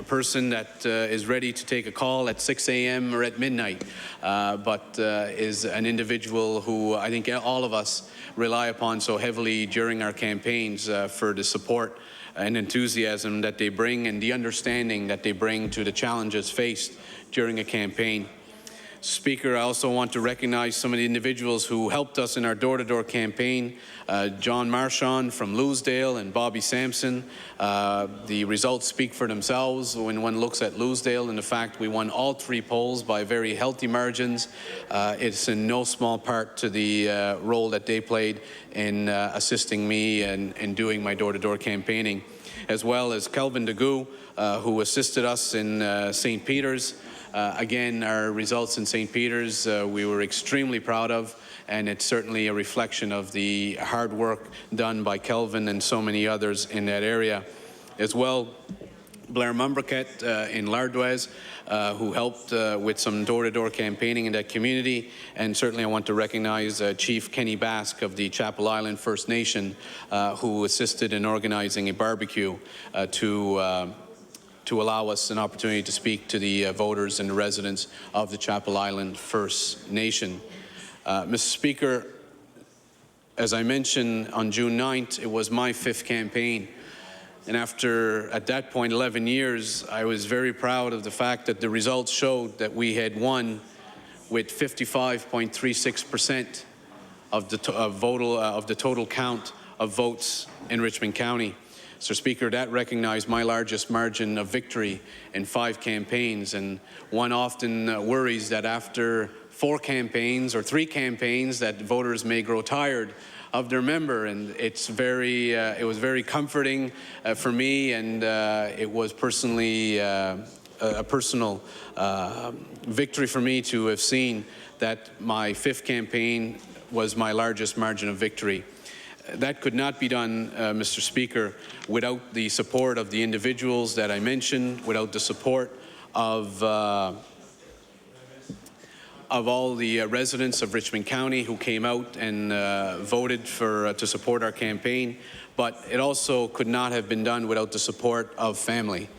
person that is ready to take a call at 6 a.m. or at midnight, but is an individual who I think all of us rely upon so heavily during our campaigns for the support and enthusiasm that they bring and the understanding that they bring to the challenges faced during a campaign. Speaker, I also want to recognize some of the individuals who helped us in our door-to-door campaign. John Marchand from Louisdale and Bobby Sampson. The results speak for themselves when one looks at Louisdale and the fact we won all 3 polls by very healthy margins. It's in no small part to the role that they played in assisting me in doing my door-to-door campaigning, as well as Kelvin DeGoo, who assisted us in St. Peter's. Again, our results in St. Peter's we were extremely proud of, and it's certainly a reflection of the hard work done by Kelvin and so many others in that area. As well, Blair Mumbraket in Lardwes, who helped with some door-to-door campaigning in that community. And certainly I want to recognize Chief Kenny Basque of the Chapel Island First Nation, who assisted in organizing a barbecue to allow us an opportunity to speak to the voters and the residents of the Chapel Island First Nation. Mr. Speaker, as I mentioned, on June 9th, it was my 5th campaign. And after, at that point, 11 years, I was very proud of the fact that the results showed that we had won with 55.36% of the total count of votes in Richmond County. Mr. Speaker, that recognized my largest margin of victory in 5 campaigns, and one often worries that after 4 campaigns or 3 campaigns that voters may grow tired of their member, and it was very comforting for me, and it was personally a personal victory for me to have seen that my 5th campaign was my largest margin of victory. That could not be done, Mr. Speaker, without the support of the individuals that I mentioned, without the support of all the residents of Richmond County who came out and voted to support our campaign. But it also could not have been done without the support of family.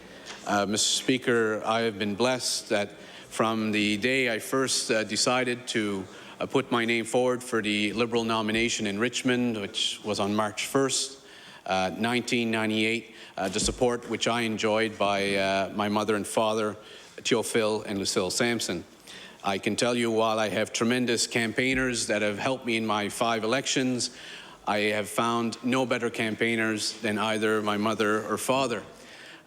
Mr. Speaker, I have been blessed that from the day I first decided to put my name forward for the Liberal nomination in Richmond, which was on March 1st, 1998, the support which I enjoyed by my mother and father, Phil and Lucille Sampson. I can tell you, while I have tremendous campaigners that have helped me in my 5 elections, I have found no better campaigners than either my mother or father.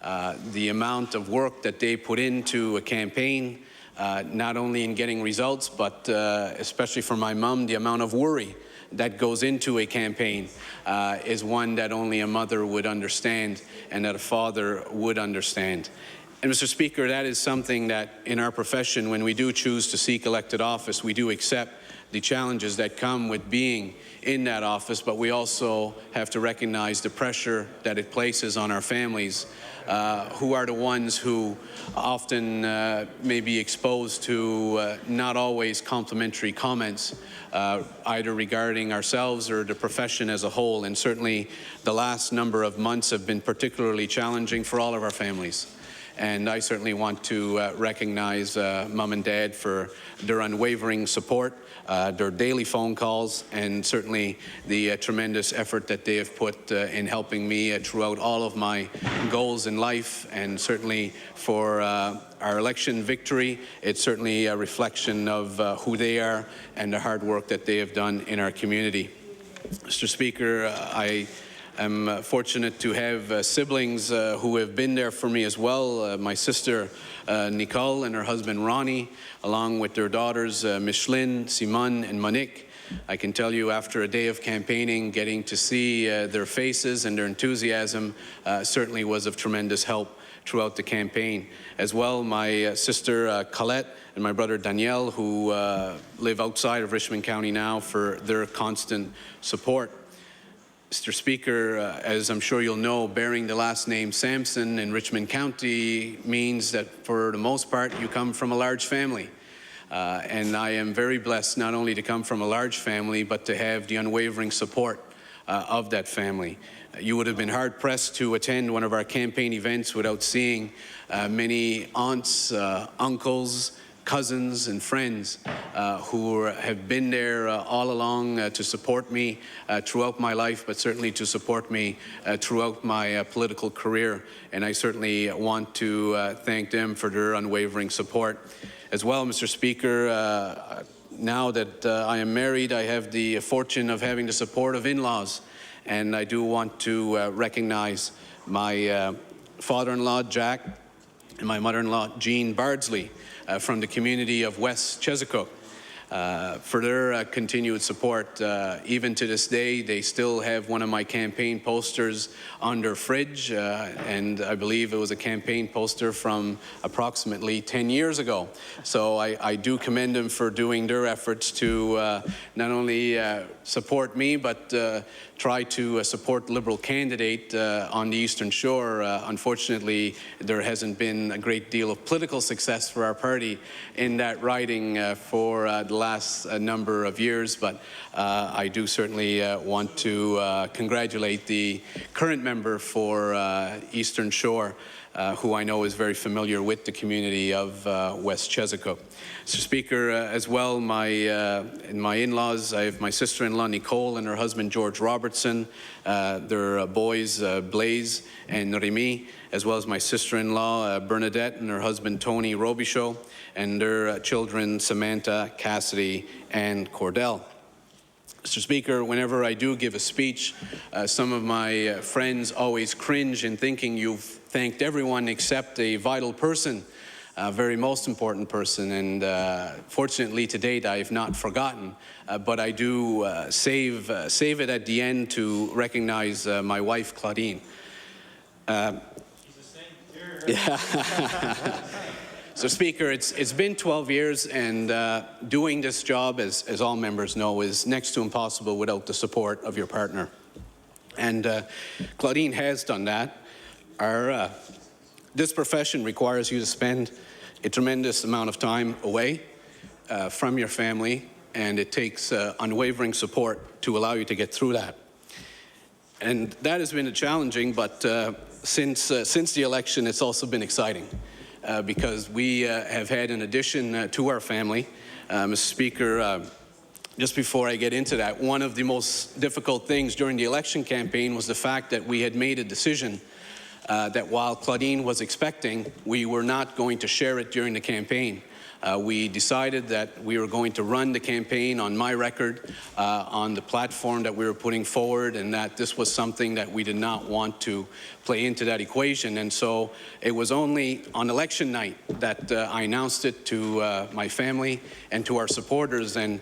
The amount of work that they put into a campaign, not only in getting results, but especially for my mom, the amount of worry that goes into a campaign is one that only a mother would understand and that a father would understand. And Mr. Speaker, that is something that in our profession, when we do choose to seek elected office, we do accept the challenges that come with being in that office, but we also have to recognize the pressure that it places on our families, who are the ones who often may be exposed to not always complimentary comments, either regarding ourselves or the profession as a whole. And certainly the last number of months have been particularly challenging for all of our families. And I certainly want to recognize Mom and Dad for their unwavering support, their daily phone calls, and certainly the tremendous effort that they have put in helping me throughout all of my goals in life. And certainly for our election victory, it's certainly a reflection of who they are and the hard work that they have done in our community. Mr. Speaker, I I'm fortunate to have siblings who have been there for me as well. My sister Nicole and her husband Ronnie, along with their daughters Micheline, Simone, and Monique. I can tell you, after a day of campaigning, getting to see their faces and their enthusiasm certainly was of tremendous help throughout the campaign. As well, my sister Colette and my brother Danielle, who live outside of Richmond County now, for their constant support. Mr. Speaker, as I'm sure you'll know, bearing the last name Sampson in Richmond County means that for the most part you come from a large family. And I am very blessed not only to come from a large family, but to have the unwavering support of that family. You would have been hard-pressed to attend one of our campaign events without seeing many aunts, uncles, cousins and friends who have been there all along to support me throughout my life, but certainly to support me throughout my political career. And I certainly want to thank them for their unwavering support. As well, Mr. Speaker, now that I am married, I have the fortune of having the support of in-laws. And I do want to recognize my father-in-law, Jack, and my mother-in-law, Jean Bardsley, from the community of West Chesapeake, for their continued support. Even to this day, they still have one of my campaign posters on their fridge, and I believe it was a campaign poster from approximately 10 years ago. So I do commend them for doing their efforts to not only support me, but try to support the Liberal candidate on the Eastern Shore. Unfortunately, there hasn't been a great deal of political success for our party in that riding for the last number of years, but I do certainly want to congratulate the current member for Eastern Shore, who I know is very familiar with the community of West Chesapeake. Mr. Speaker, as well, my in-laws, I have my sister-in-law Nicole and her husband George Robertson, their boys Blaise and Remy, as well as my sister-in-law Bernadette and her husband Tony Robichaud, and their children Samantha, Cassidy, and Cordell. Mr. Speaker, whenever I do give a speech, some of my friends always cringe in thinking you've thanked everyone except a vital person, a very most important person, and fortunately to date I have not forgotten, but I do save it at the end to recognize my wife Claudine. Yeah. So, Speaker, it's been 12 years, and doing this job, as all members know, is next to impossible without the support of your partner. And Claudine has done that. This profession requires you to spend a tremendous amount of time away from your family, and it takes unwavering support to allow you to get through that. And that has been challenging, but since the election, it's also been exciting. Because we have had an addition to our family. Mr. Speaker, just before I get into that, one of the most difficult things during the election campaign was the fact that we had made a decision that while Claudine was expecting, we were not going to share it during the campaign. We decided that we were going to run the campaign on my record, on the platform that we were putting forward, and that this was something that we did not want to play into that equation. And so it was only on election night that I announced it to my family and to our supporters. And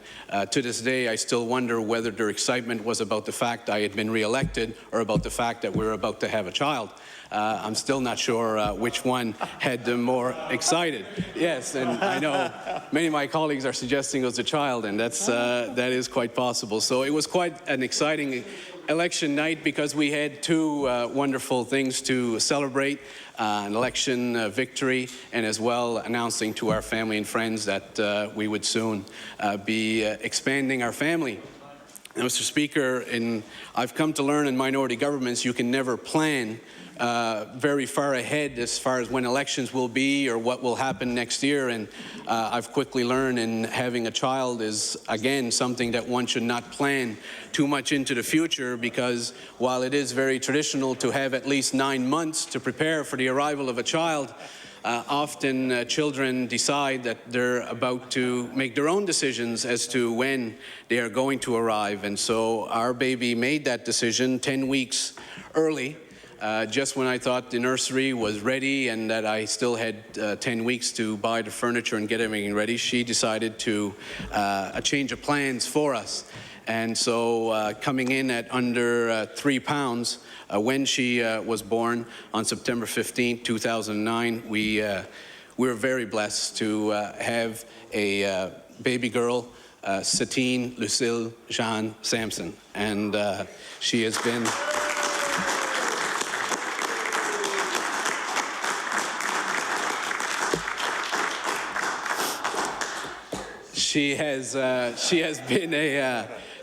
to this day, I still wonder whether their excitement was about the fact I had been reelected or about the fact that we were about to have a child. I'm still not sure which one had them more excited. Yes, and I know many of my colleagues are suggesting it was a child, and that is quite possible. So it was quite an exciting election night because we had two wonderful things to celebrate, an election victory, and as well announcing to our family and friends that we would soon be expanding our family. Now, Mr. Speaker, I've come to learn in minority governments you can never plan very far ahead as far as when elections will be or what will happen next year, and I've quickly learned in having a child is again something that one should not plan too much into the future, because while it is very traditional to have at least 9 months to prepare for the arrival of a child, often children decide that they're about to make their own decisions as to when they are going to arrive. And so our baby made that decision 10 weeks early, just when I thought the nursery was ready and that I still had 10 weeks to buy the furniture and get everything ready. She decided to a change of plans for us. And so coming in at under 3 pounds, when she was born on September 15, 2009, we were very blessed to have a baby girl, Satine Lucille Jean Sampson. And she has been...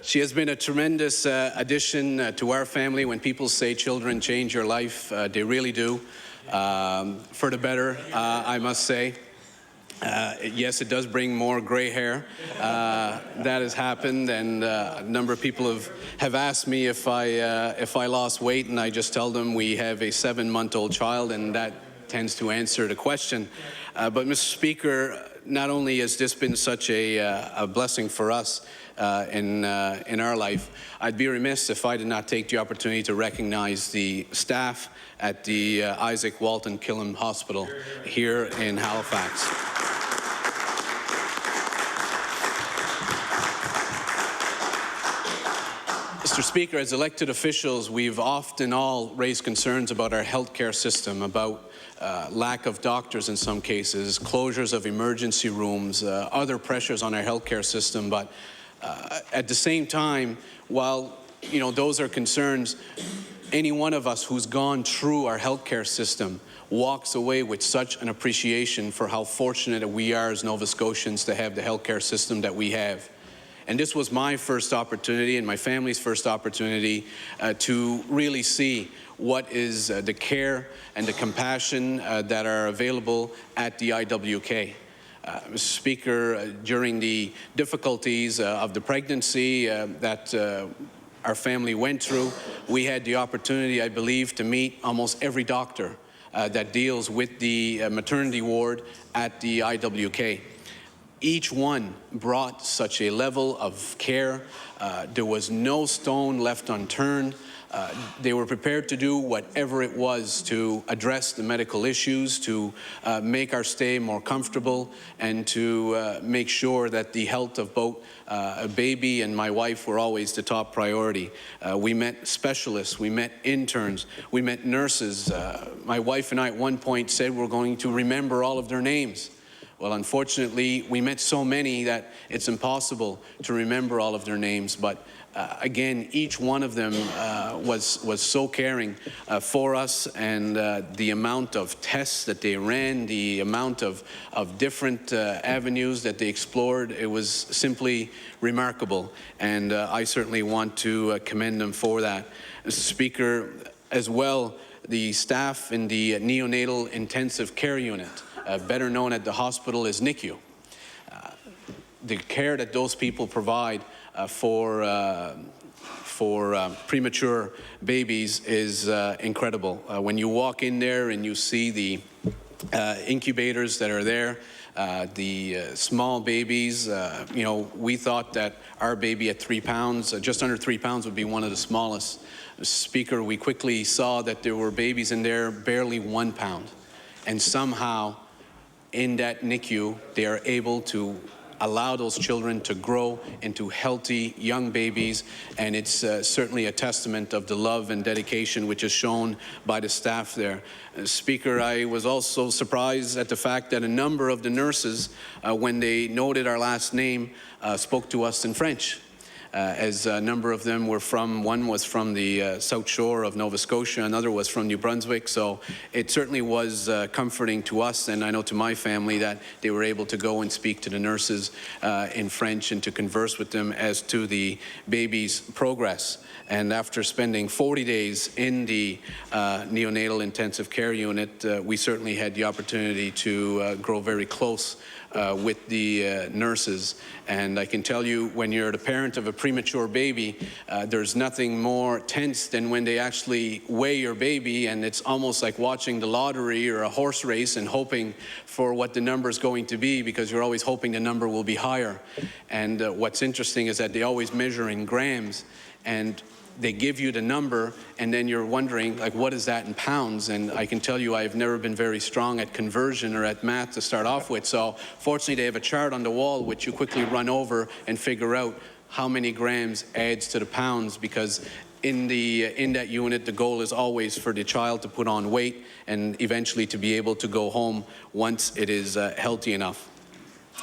She has been a tremendous addition to our family. When people say children change your life, they really do, for the better, I must say. Yes, it does bring more gray hair. That has happened, and a number of people have asked me if I lost weight, and I just tell them we have a 7-month-old child, and that tends to answer the question. But Mr. Speaker, not only has this been such a blessing for us in our life, I'd be remiss if I did not take the opportunity to recognize the staff at the Isaac Walton Killam Hospital here in Halifax. Mr. Speaker, as elected officials, we've often all raised concerns about our healthcare system, about lack of doctors in some cases, closures of emergency rooms, other pressures on our healthcare system. But at the same time, while those are concerns, any one of us who's gone through our healthcare system walks away with such an appreciation for how fortunate we are as Nova Scotians to have the healthcare system that we have. And this was my first opportunity and my family's first opportunity to really see what is the care and the compassion that are available at the IWK. Mr. Speaker, during the difficulties of the pregnancy that our family went through, we had the opportunity, I believe, to meet almost every doctor that deals with the maternity ward at the IWK. Each one brought such a level of care. There was no stone left unturned. They were prepared to do whatever it was to address the medical issues, to make our stay more comfortable, and to make sure that the health of both a baby and my wife were always the top priority. We met specialists, we met interns, we met nurses. My wife and I at one point said we're going to remember all of their names. Well, unfortunately, we met so many that it's impossible to remember all of their names. But again, each one of them was so caring for us, and the amount of tests that they ran, the amount of different avenues that they explored, it was simply remarkable. And I certainly want to commend them for that. Mr. Speaker, as well, the staff in the neonatal intensive care unit, better known at the hospital as NICU. The care that those people provide for premature babies is incredible. When you walk in there and you see the incubators that are there, the small babies, we thought that our baby at 3 pounds, just under 3 pounds, would be one of the smallest. Speaker, we quickly saw that there were babies in there barely 1 pound. And somehow, in that NICU, they are able to allow those children to grow into healthy young babies, and it's certainly a testament of the love and dedication which is shown by the staff there. Speaker, I was also surprised at the fact that a number of the nurses, when they noted our last name, spoke to us in French. As a number of them were one was from the South Shore of Nova Scotia, another was from New Brunswick, so it certainly was comforting to us, and I know to my family, that they were able to go and speak to the nurses in French and to converse with them as to the baby's progress. And after spending 40 days in the neonatal intensive care unit, we certainly had the opportunity to grow very close with the nurses. And I can tell you, when you're the parent of a premature baby, there's nothing more tense than when they actually weigh your baby, and it's almost like watching the lottery or a horse race and hoping for what the number is going to be, because you're always hoping the number will be higher. And what's interesting is that they always measure in grams, and they give you the number, and then you're wondering, like, what is that in pounds? And I can tell you I've never been very strong at conversion or at math to start off with. So fortunately, they have a chart on the wall which you quickly run over and figure out how many grams adds to the pounds, because in that unit, the goal is always for the child to put on weight and eventually to be able to go home once it is healthy enough.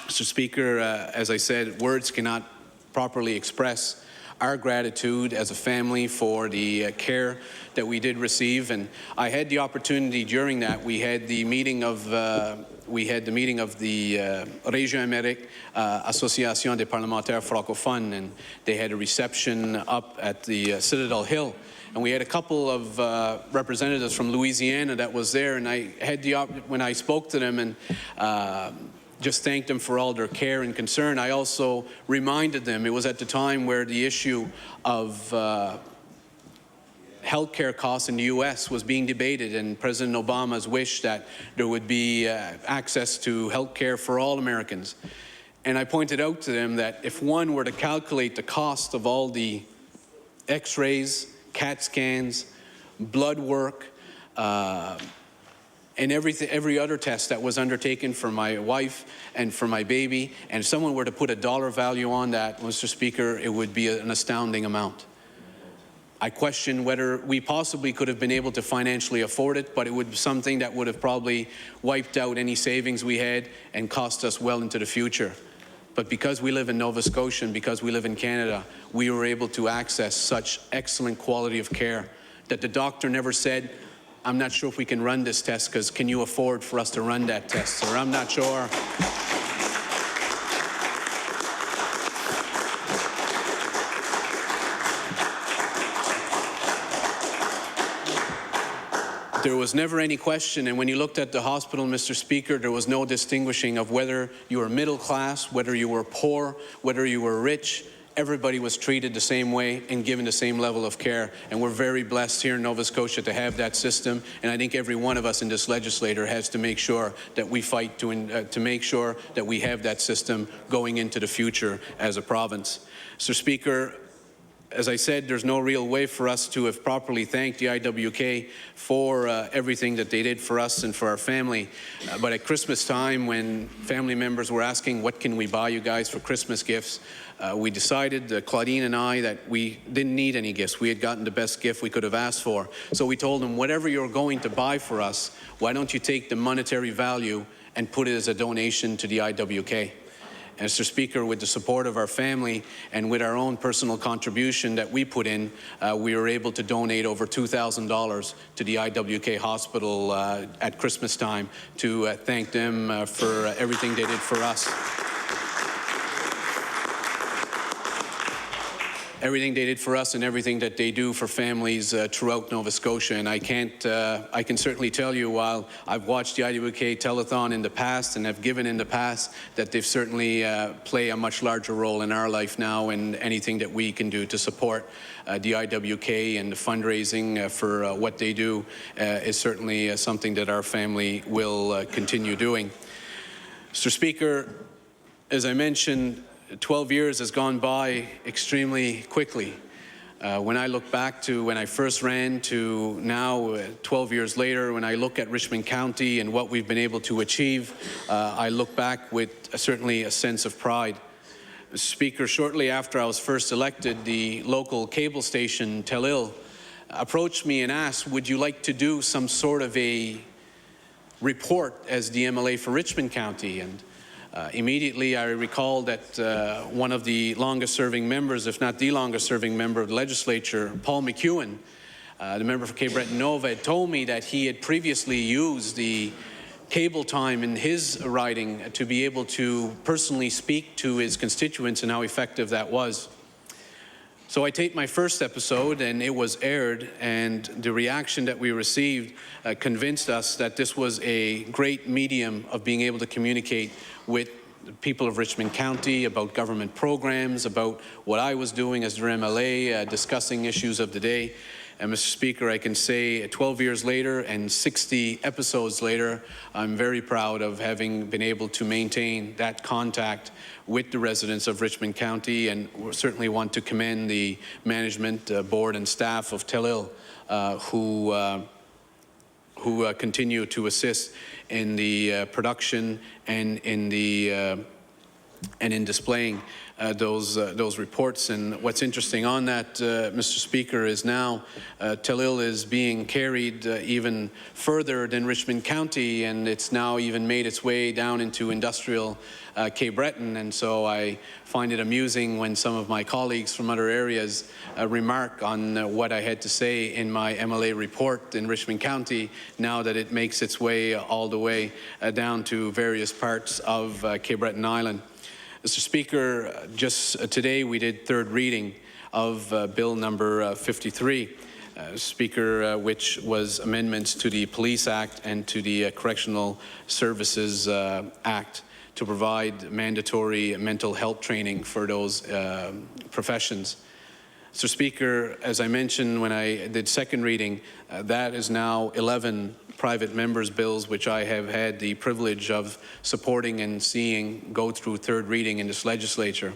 Mr. Speaker, as I said, words cannot properly express our gratitude as a family for the care that we did receive. And I had the opportunity during that. We had the meeting of the Région Amérique, Association des Parlementaires Francophones, and they had a reception up at the Citadel Hill. And we had a couple of representatives from Louisiana that was there, and I had when I spoke to them and just thanked them for all their care and concern, I also reminded them it was at the time where the issue of healthcare costs in the U.S. was being debated, and President Obama's wish that there would be access to healthcare for all Americans. And I pointed out to them that if one were to calculate the cost of all the x-rays, CAT scans, blood work, and every other test that was undertaken for my wife and for my baby, and if someone were to put a dollar value on that, Mr. Speaker, it would be an astounding amount. I question whether we possibly could have been able to financially afford it, but it would be something that would have probably wiped out any savings we had and cost us well into the future. But because we live in Nova Scotia and because we live in Canada, we were able to access such excellent quality of care that the doctor never said, I'm not sure if we can run this test, because can you afford for us to run that test? Or I'm not sure. There was never any question, and when you looked at the hospital, Mr. Speaker, there was no distinguishing of whether you were middle class, whether you were poor, whether you were rich. Everybody was treated the same way and given the same level of care. And we're very blessed here in Nova Scotia to have that system. And I think every one of us in this legislature has to make sure that we fight to make sure that we have that system going into the future as a province. Mr. Speaker, as I said, there's no real way for us to have properly thanked the IWK for everything that they did for us and for our family. But at Christmas time, when family members were asking, what can we buy you guys for Christmas gifts, we decided, Claudine and I, that we didn't need any gifts. We had gotten the best gift we could have asked for. So we told them, whatever you're going to buy for us, why don't you take the monetary value and put it as a donation to the IWK? And Mr. Speaker, with the support of our family and with our own personal contribution that we put in, we were able to donate over $2,000 to the IWK Hospital at Christmas time to thank them for everything they did for us. Everything they did for us and everything that they do for families throughout Nova Scotia. And I can certainly tell you, while I've watched the IWK telethon in the past and have given in the past, that they've certainly play a much larger role in our life now, and anything that we can do to support the IWK and the fundraising for what they do is certainly something that our family will continue doing. Mr. Speaker, as I mentioned, 12 years has gone by extremely quickly. When I look back to when I first ran to now, 12 years later, when I look at Richmond County and what we've been able to achieve, I look back with certainly a sense of pride. Speaker, shortly after I was first elected, the local cable station, Telil, approached me and asked, would you like to do some sort of a report as the MLA for Richmond County? And immediately I recall that one of the longest-serving members, if not the longest-serving member of the legislature, Paul McEwen, the member for Cape Breton Nova, had told me that he had previously used the cable time in his riding to be able to personally speak to his constituents and how effective that was. So I taped my first episode and it was aired, and the reaction that we received convinced us that this was a great medium of being able to communicate with the people of Richmond County, about government programs, about what I was doing as their MLA, discussing issues of the day. And Mr. Speaker, I can say 12 years later and 60 episodes later, I'm very proud of having been able to maintain that contact with the residents of Richmond County, and we certainly want to commend the management, board and staff of Telil who continue to assist in the production and in displaying those reports. And what's interesting on that, Mr. Speaker, is now Telil is being carried even further than Richmond County, and it's now even made its way down into industrial Cape Breton. And so I find it amusing when some of my colleagues from other areas remark on what I had to say in my MLA report in Richmond County, now that it makes its way all the way down to various parts of Cape Breton Island. Mr. Speaker, just today we did third reading of Bill number 53, Speaker, which was amendments to the Police Act and to the Correctional Services Act to provide mandatory mental health training for those professions. Mr. Speaker, as I mentioned when I did second reading, that is now 11 private members' bills which I have had the privilege of supporting and seeing go through third reading in this legislature.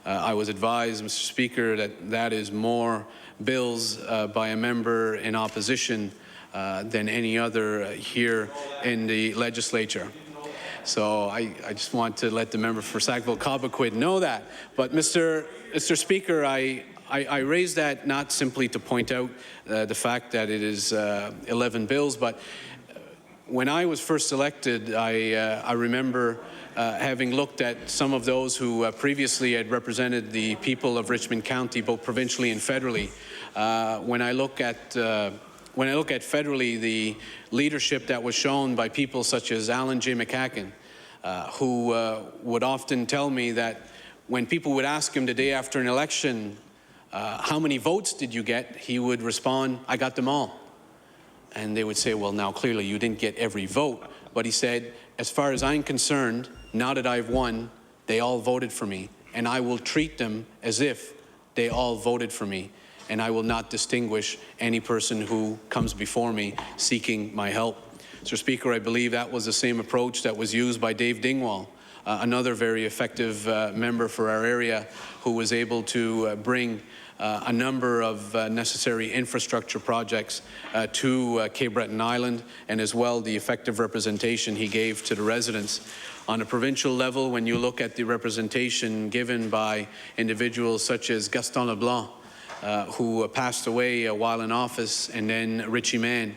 I was advised, Mr. Speaker, that that is more bills by a member in opposition than any other here in the legislature. So I just want to let the member for Sackville-Cobequid know that. But Mr. Speaker, I raise that not simply to point out the fact that it is 11 bills, but when I was first elected, I remember having looked at some of those who previously had represented the people of Richmond County, both provincially and federally. When I look at federally, the leadership that was shown by people such as Alan J. McCacken, who would often tell me that when people would ask him the day after an election, how many votes did you get? He would respond, I got them all. And they would say, well, now clearly you didn't get every vote. But he said, as far as I'm concerned, now that I've won, they all voted for me. And I will treat them as if they all voted for me. And I will not distinguish any person who comes before me seeking my help. Mr. Speaker, I believe that was the same approach that was used by Dave Dingwall, another very effective member for our area, who was able to bring a number of necessary infrastructure projects to Cape Breton Island, and as well the effective representation he gave to the residents. On a provincial level, when you look at the representation given by individuals such as Gaston Leblanc, who passed away while in office, and then Richie Mann,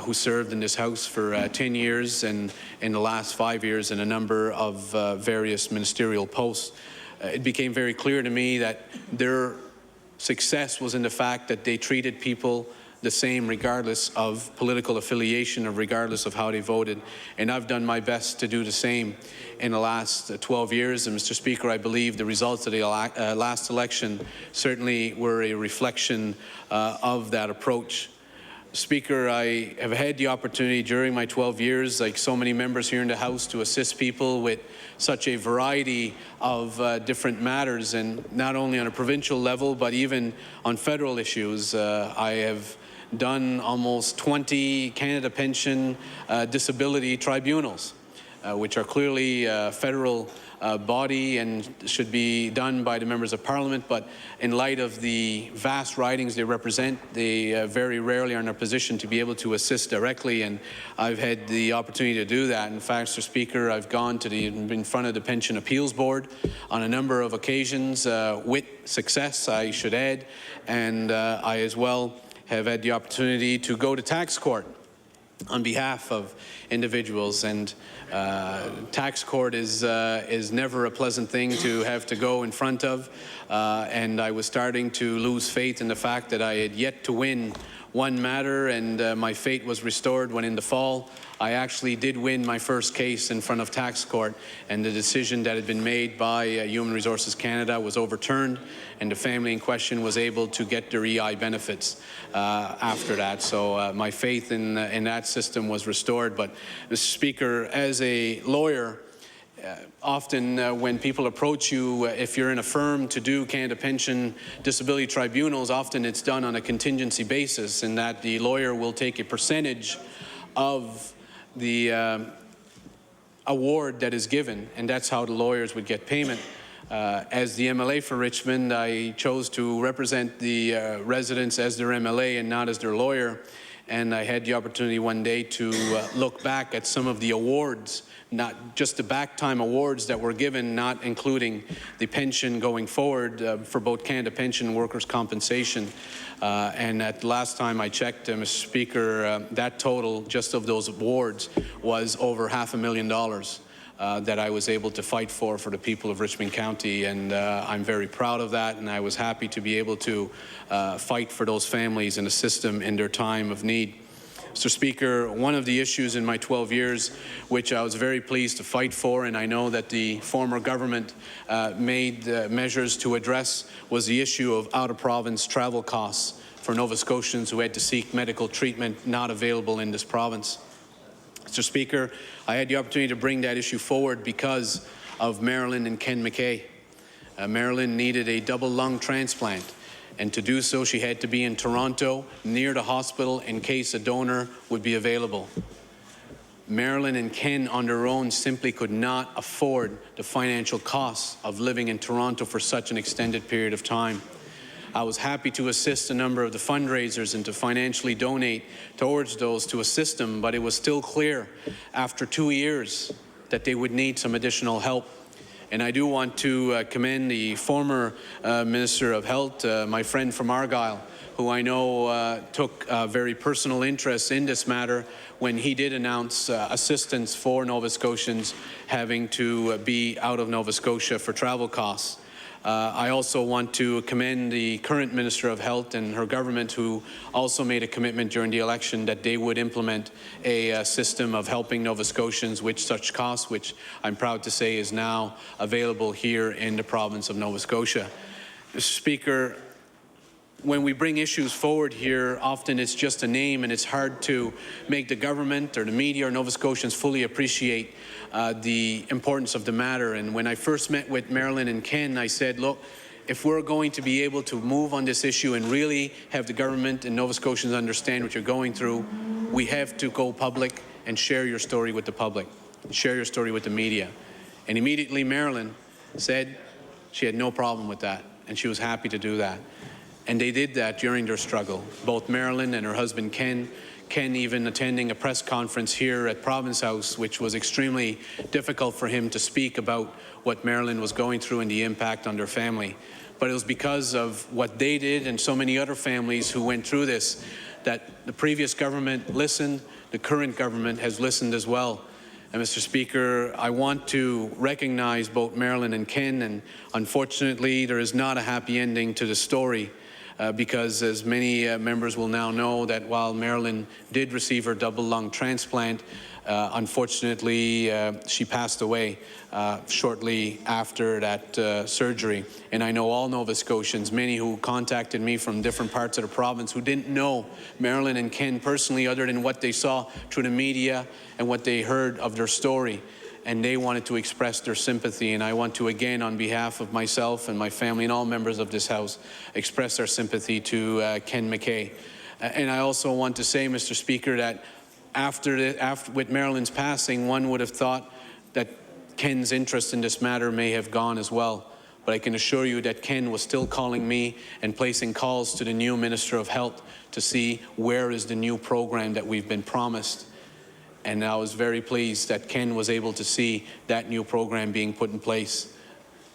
who served in this House for 10 years and in the last 5 years in a number of various ministerial posts. It became very clear to me that their success was in the fact that they treated people the same regardless of political affiliation or regardless of how they voted. And I've done my best to do the same in the last 12 years. And Mr. Speaker, I believe the results of the last election certainly were a reflection of that approach. Speaker, I have had the opportunity during my 12 years, like so many members here in the House, to assist people with such a variety of different matters, and not only on a provincial level, but even on federal issues. I have done almost 20 Canada Pension disability tribunals, which are clearly federal body and should be done by the members of Parliament, but in light of the vast ridings they represent, they very rarely are in a position to be able to assist directly, and I've had the opportunity to do that. In fact, Mr. Speaker, I've gone to in front of the Pension Appeals Board on a number of occasions with success, I should add, and I as well have had the opportunity to go to tax court on behalf of individuals, and tax court is never a pleasant thing to have to go in front of, and I was starting to lose faith in the fact that I had yet to win one matter, and my faith was restored when in the fall I actually did win my first case in front of tax court, and the decision that had been made by Human Resources Canada was overturned, and the family in question was able to get their EI benefits after that. So my faith in that system was restored. But Mr. Speaker, as a lawyer, Often when people approach you, if you're in a firm to do Canada Pension Disability Tribunals, often it's done on a contingency basis, in that the lawyer will take a percentage of the award that is given, and that's how the lawyers would get payment. As the MLA for Richmond, I chose to represent the residents as their MLA and not as their lawyer, and I had the opportunity one day to look back at some of the awards, not just the back time awards that were given, not including the pension going forward for both Canada Pension and Workers' Compensation. And at the last time I checked, Mr. Speaker, that total just of those awards was over $500,000 that I was able to fight for the people of Richmond County, and I'm very proud of that, and I was happy to be able to fight for those families and assist them in their time of need. Mr. Speaker, one of the issues in my 12 years which I was very pleased to fight for, and I know that the former government made measures to address, was the issue of out-of-province travel costs for Nova Scotians who had to seek medical treatment not available in this province. Mr. Speaker, I had the opportunity to bring that issue forward because of Marilyn and Ken McKay. Marilyn needed a double lung transplant, and to do so she had to be in Toronto near the hospital in case a donor would be available. Marilyn and Ken on their own simply could not afford the financial costs of living in Toronto for such an extended period of time. I was happy to assist a number of the fundraisers and to financially donate towards those to assist them, but it was still clear after 2 years that they would need some additional help. And I do want to commend the former Minister of Health, my friend from Argyll, who I know took very personal interest in this matter when he did announce assistance for Nova Scotians having to be out of Nova Scotia for travel costs. I also want to commend the current Minister of Health and her government, who also made a commitment during the election that they would implement a system of helping Nova Scotians with such costs, which I'm proud to say is now available here in the province of Nova Scotia. Mr. Speaker, when we bring issues forward here, often it's just a name, and it's hard to make the government or the media or Nova Scotians fully appreciate the importance of the matter. And when I first met with Marilyn and Ken, I said, look, if we're going to be able to move on this issue and really have the government and Nova Scotians understand what you're going through, we have to go public and share your story with the public, share your story with the media. And immediately Marilyn said she had no problem with that, and she was happy to do that. And they did that during their struggle. Both Marilyn and her husband Ken even attending a press conference here at Province House, which was extremely difficult for him to speak about what Marilyn was going through and the impact on their family. But it was because of what they did and so many other families who went through this that the previous government listened, the current government has listened as well. And Mr. Speaker, I want to recognize both Marilyn and Ken, and unfortunately there is not a happy ending to the story. Because as many members will now know, that while Marilyn did receive her double lung transplant, unfortunately she passed away shortly after that surgery. And I know all Nova Scotians, many who contacted me from different parts of the province, who didn't know Marilyn and Ken personally other than what they saw through the media and what they heard of their story. And they wanted to express their sympathy, and I want to again, on behalf of myself and my family and all members of this House, express our sympathy to Ken McKay. And I also want to say, Mr. Speaker, that with Marilyn's passing, one would have thought that Ken's interest in this matter may have gone as well. But I can assure you that Ken was still calling me and placing calls to the new Minister of Health to see where is the new program that we've been promised. And I was very pleased that Ken was able to see that new program being put in place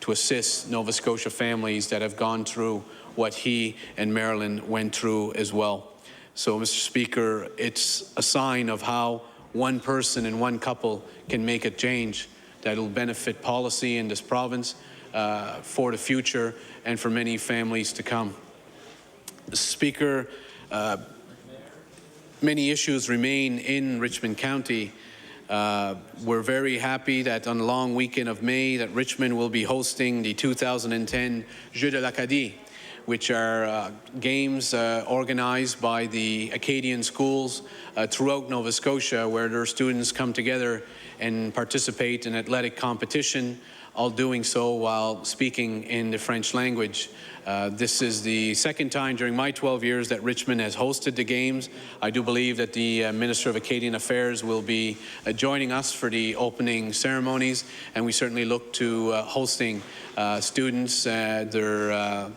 to assist Nova Scotia families that have gone through what he and Marilyn went through as well. So, Mr. Speaker, it's a sign of how one person and one couple can make a change that will benefit policy in this province for the future and for many families to come. Mr. Speaker, many issues remain in Richmond County. We're very happy that on the long weekend of May that Richmond will be hosting the 2010 Jeux de l'Acadie, which are games organized by the Acadian schools throughout Nova Scotia, where their students come together and participate in athletic competition, all doing so while speaking in the French language. This is the second time during my 12 years that Richmond has hosted the Games. I do believe that the Minister of Acadian Affairs will be joining us for the opening ceremonies, and we certainly look to hosting students, their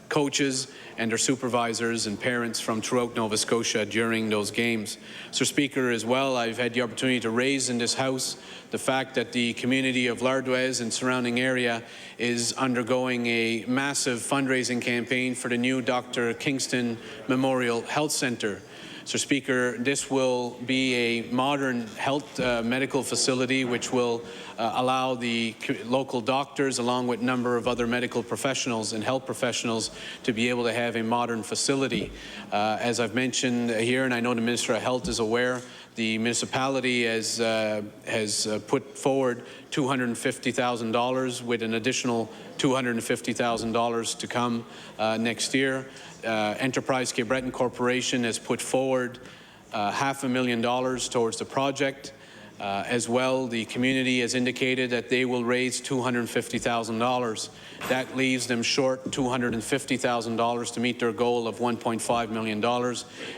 coaches and their supervisors and parents from throughout Nova Scotia during those games. Sir Speaker, as well, I've had the opportunity to raise in this House the fact that the community of Lardouez and surrounding area is undergoing a massive fundraising campaign for the new Dr. Kingston Memorial Health Centre. Sir Speaker, this will be a modern health medical facility which will allow the local doctors, along with a number of other medical professionals and health professionals, to be able to have a modern facility. As I've mentioned here, and I know the Minister of Health is aware, the municipality has put forward $250,000 with an additional $250,000 to come next year. Enterprise Cape Breton Corporation has put forward $500,000 towards the project. As well, the community has indicated that they will raise $250,000. That leaves them short $250,000 to meet their goal of $1.5 million.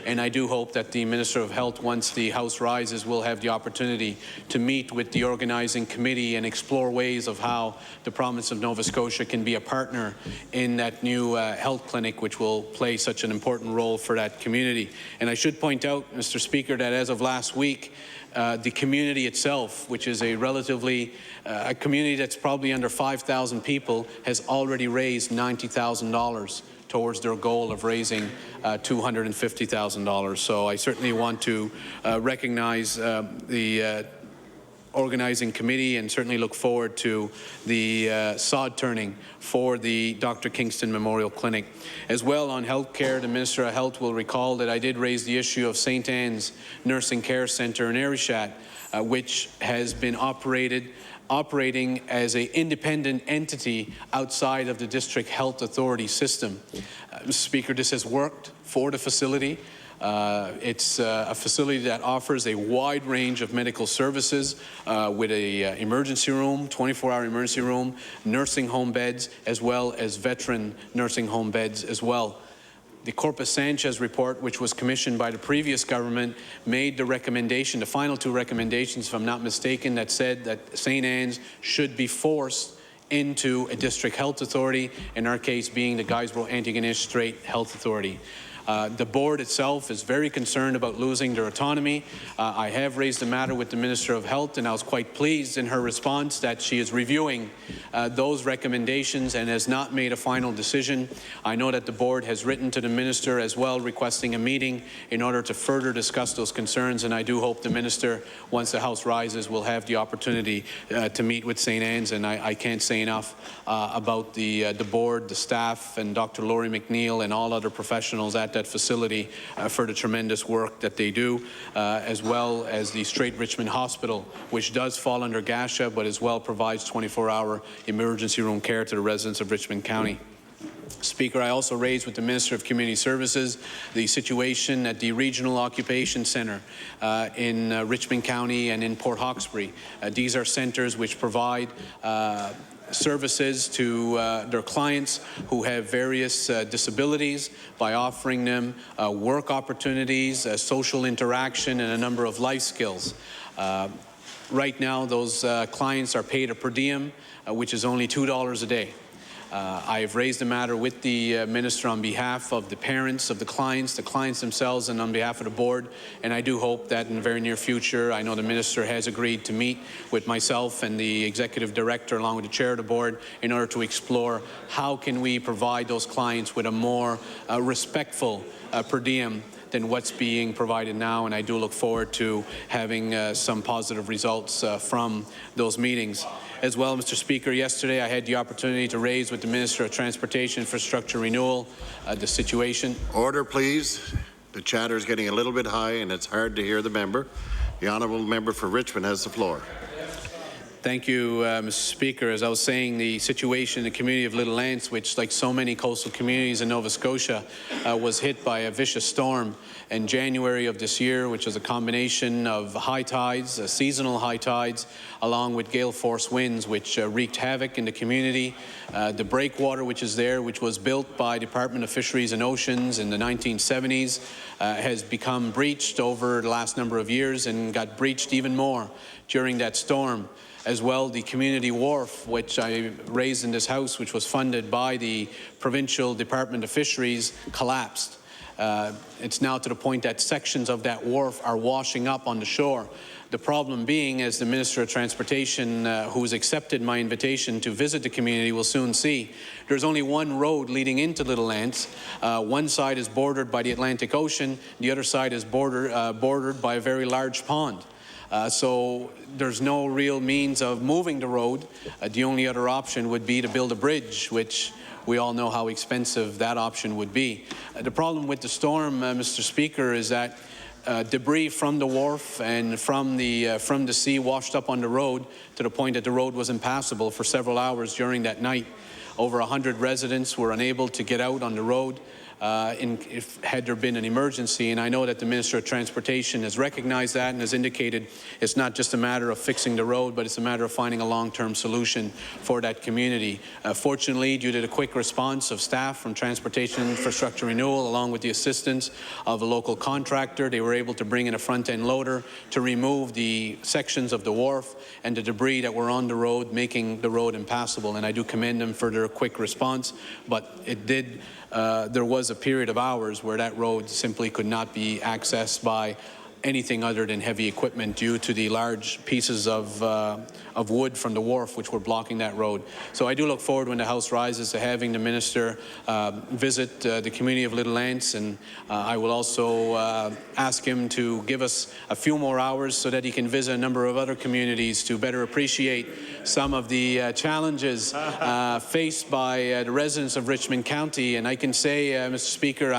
And I do hope that the Minister of Health, once the House rises, will have the opportunity to meet with the organizing committee and explore ways of how the province of Nova Scotia can be a partner in that new health clinic, which will play such an important role for that community. And I should point out, Mr. Speaker, that as of last week, the community itself, which is a relatively a community that's probably under 5,000 people, has already raised $90,000 towards their goal of raising $250,000. So I certainly want to recognize the organizing committee and certainly look forward to the sod turning for the Dr. Kingston Memorial Clinic. As well, on healthcare, the Minister of Health will recall that I did raise the issue of St. Anne's Nursing Care Centre in Arishat, which has been operating as an independent entity outside of the District Health Authority system. Mr. Speaker, this has worked for the facility. It's a facility that offers a wide range of medical services with a emergency room, 24-hour emergency room, nursing home beds, as well as veteran nursing home beds as well. The Corpus Sanchez report, which was commissioned by the previous government, made the recommendation, the final two recommendations, if I'm not mistaken, that said that St. Anne's should be forced into a district health authority, in our case being the Guysborough-Antigonish Strait Health Authority. The board itself is very concerned about losing their autonomy. I have raised the matter with the Minister of Health, and I was quite pleased in her response that she is reviewing those recommendations and has not made a final decision. I know that the board has written to the Minister as well, requesting a meeting in order to further discuss those concerns, and I do hope the Minister, once the House rises, will have the opportunity to meet with St. Anne's, and I can't say enough about the board, the staff, and Dr. Laurie McNeil and all other professionals at that facility for the tremendous work that they do, as well as the Strait Richmond Hospital, which does fall under GASHA, but as well provides 24-hour emergency room care to the residents of Richmond County. Speaker, I also raised with the Minister of Community Services the situation at the Regional Occupation Centre in Richmond County and in Port Hawkesbury. These are centres which provide services to their clients who have various disabilities by offering them work opportunities, social interaction, and a number of life skills. Right now, those clients are paid a per diem, which is only $2 a day. I have raised the matter with the Minister on behalf of the parents of the clients themselves, and on behalf of the board, and I do hope that in the very near future, I know the Minister has agreed to meet with myself and the Executive Director along with the Chair of the board in order to explore how can we provide those clients with a more respectful per diem than what's being provided now, and I do look forward to having some positive results from those meetings. As well, Mr. Speaker, yesterday I had the opportunity to raise with the Minister of Transportation Infrastructure Renewal the situation. Order, please. The chatter is getting a little bit high and it's hard to hear the member. The honourable member for Richmond has the floor. Thank you, Mr. Speaker. As I was saying, the situation in the community of Little Lance, which, like so many coastal communities in Nova Scotia, was hit by a vicious storm in January of this year, which was a combination of high tides, seasonal high tides, along with gale force winds, which wreaked havoc in the community. The breakwater which is there, which was built by Department of Fisheries and Oceans in the 1970s, has become breached over the last number of years and got breached even more during that storm. As well, the community wharf, which I raised in this House, which was funded by the Provincial Department of Fisheries, collapsed. It's now to the point that sections of that wharf are washing up on the shore. The problem being, as the Minister of Transportation, who has accepted my invitation to visit the community, will soon see, there's only one road leading into Little Lance. One side is bordered by the Atlantic Ocean, the other side is bordered by a very large pond. So there's no real means of moving the road. The only other option would be to build a bridge, which we all know how expensive that option would be. The problem with the storm, Mr. Speaker, is that debris from the wharf and from the sea washed up on the road to the point that the road was impassable for several hours during that night. Over 100 residents were unable to get out on the road had there been an emergency, and I know that the Minister of Transportation has recognized that and has indicated it's not just a matter of fixing the road, but it's a matter of finding a long-term solution for that community. Fortunately, due to the quick response of staff from Transportation Infrastructure Renewal, along with the assistance of a local contractor, they were able to bring in a front-end loader to remove the sections of the wharf and the debris that were on the road, making the road impassable, and I do commend them for their quick response, but it did there was a period of hours where that road simply could not be accessed by anything other than heavy equipment due to the large pieces of wood from the wharf which were blocking that road. So I do look forward, when the House rises, to having the Minister visit the community of Little Lance, and I will also ask him to give us a few more hours so that he can visit a number of other communities to better appreciate some of the challenges faced by the residents of Richmond County. And I can say, Mr. Speaker,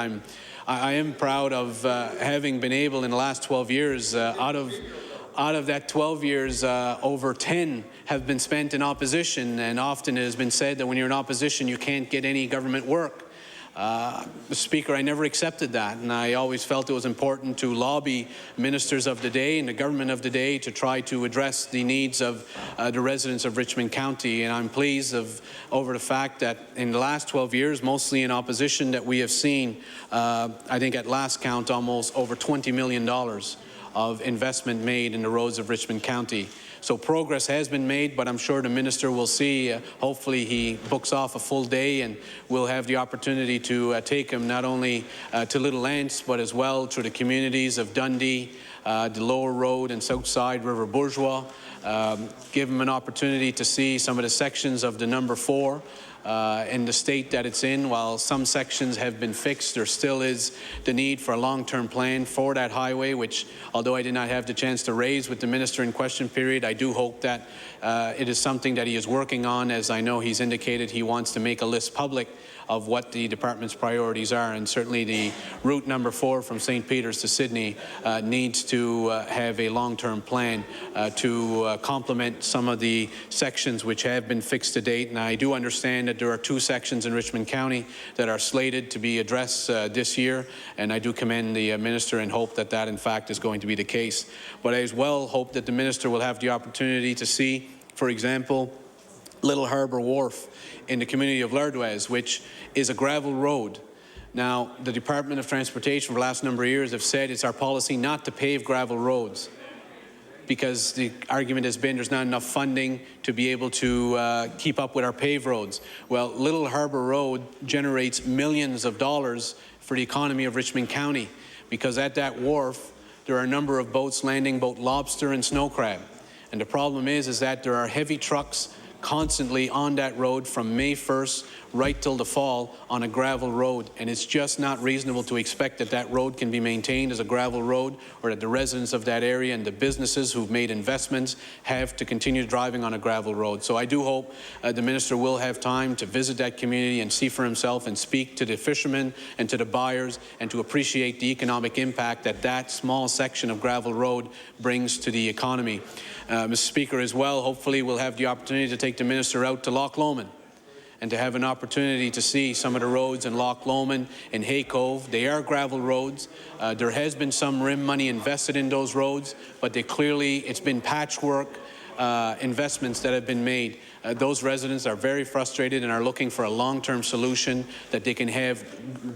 I am proud of having been able in the last 12 years, out of that 12 years, over 10 have been spent in opposition, and often it has been said that when you're in opposition you can't get any government work. Mr. Speaker, I never accepted that, and I always felt it was important to lobby ministers of the day and the government of the day to try to address the needs of the residents of Richmond County. And I'm pleased over the fact that in the last 12 years, mostly in opposition, that we have seen, I think at last count, almost over $20 million of investment made in the roads of Richmond County. So progress has been made, but I'm sure the Minister will see, hopefully he books off a full day and we'll have the opportunity to take him not only to Little Lance, but as well to the communities of Dundee, the Lower Road and Southside River Bourgeois. Give him an opportunity to see some of the sections of the number 4 in the state that it's in. While some sections have been fixed, there still is the need for a long-term plan for that highway, which, although I did not have the chance to raise with the Minister in question period, I do hope that it is something that he is working on, as I know he's indicated he wants to make a list public of what the department's priorities are, and certainly the route number 4 from St. Peter's to Sydney needs to have a long-term plan to complement some of the sections which have been fixed to date. And I do understand that there are 2 sections in Richmond County that are slated to be addressed this year, and I do commend the Minister and hope that that in fact is going to be the case. But I as well hope that the Minister will have the opportunity to see, for example, Little Harbour Wharf in the community of Lardwez, which is a gravel road. Now, the Department of Transportation for the last number of years have said it's our policy not to pave gravel roads, because the argument has been there's not enough funding to be able to keep up with our paved roads. Well, Little Harbour Road generates millions of dollars for the economy of Richmond County, because at that wharf there are a number of boats landing both lobster and snow crab. And the problem is that there are heavy trucks constantly on that road from May 1st right till the fall on a gravel road, and it's just not reasonable to expect that that road can be maintained as a gravel road, or that the residents of that area and the businesses who've made investments have to continue driving on a gravel road. So I do hope the minister will have time to visit that community and see for himself and speak to the fishermen and to the buyers and to appreciate the economic impact that that small section of gravel road brings to the economy. Mr. Speaker, as well, hopefully we'll have the opportunity to take the minister out to Loch Lomond and to have an opportunity to see some of the roads in Loch Lomond and Hay Cove. They are gravel roads. There has been some RIM money invested in those roads, but it's been patchwork investments that have been made. Those residents are very frustrated and are looking for a long-term solution that they can have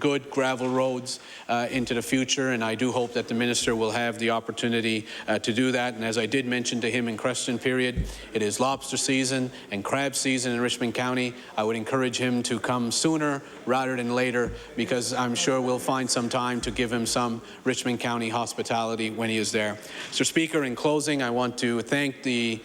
good gravel roads into the future, and I do hope that the minister will have the opportunity to do that. And as I did mention to him in question period, it is lobster season and crab season in Richmond County. I would encourage him to come sooner rather than later, because I'm sure we'll find some time to give him some Richmond County hospitality when he is there. Mr. Speaker, in closing, I want to thank the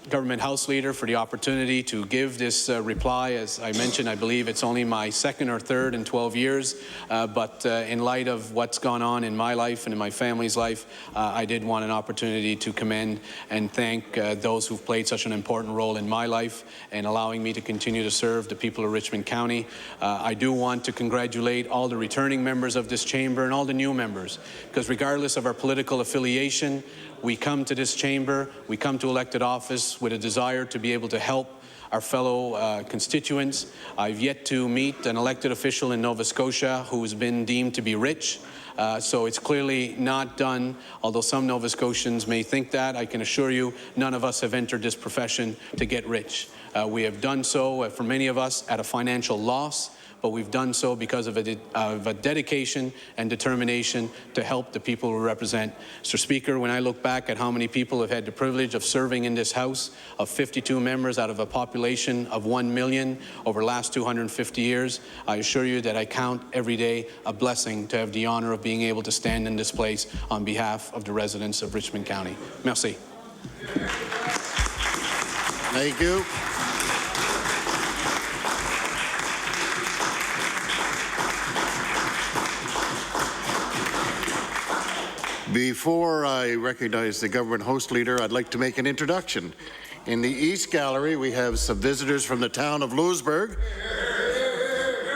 Government House Leader for the opportunity to give this reply. As I mentioned, I believe it's only my second or third in 12 years, but in light of what's gone on in my life and in my family's life, I did want an opportunity to commend and thank those who've played such an important role in my life and allowing me to continue to serve the people of Richmond County. I do want to congratulate all the returning members of this chamber and all the new members, because regardless of our political affiliation, we come to this chamber, we come to elected office with a desire to be able to help our fellow constituents. I've yet to meet an elected official in Nova Scotia who has been deemed to be rich. So it's clearly not done, although some Nova Scotians may think that. I can assure you, none of us have entered this profession to get rich. We have done so, for many of us, at a financial loss, but we've done so because of a dedication and determination to help the people we represent. Mr. Speaker, when I look back at how many people have had the privilege of serving in this House, of 52 members out of a population of 1 million over the last 250 years, I assure you that I count every day a blessing to have the honor of being able to stand in this place on behalf of the residents of Richmond County. Merci. Thank you. Before I recognize the Government Host Leader, I'd like to make an introduction. In the East Gallery, we have some visitors from the town of Louisbourg.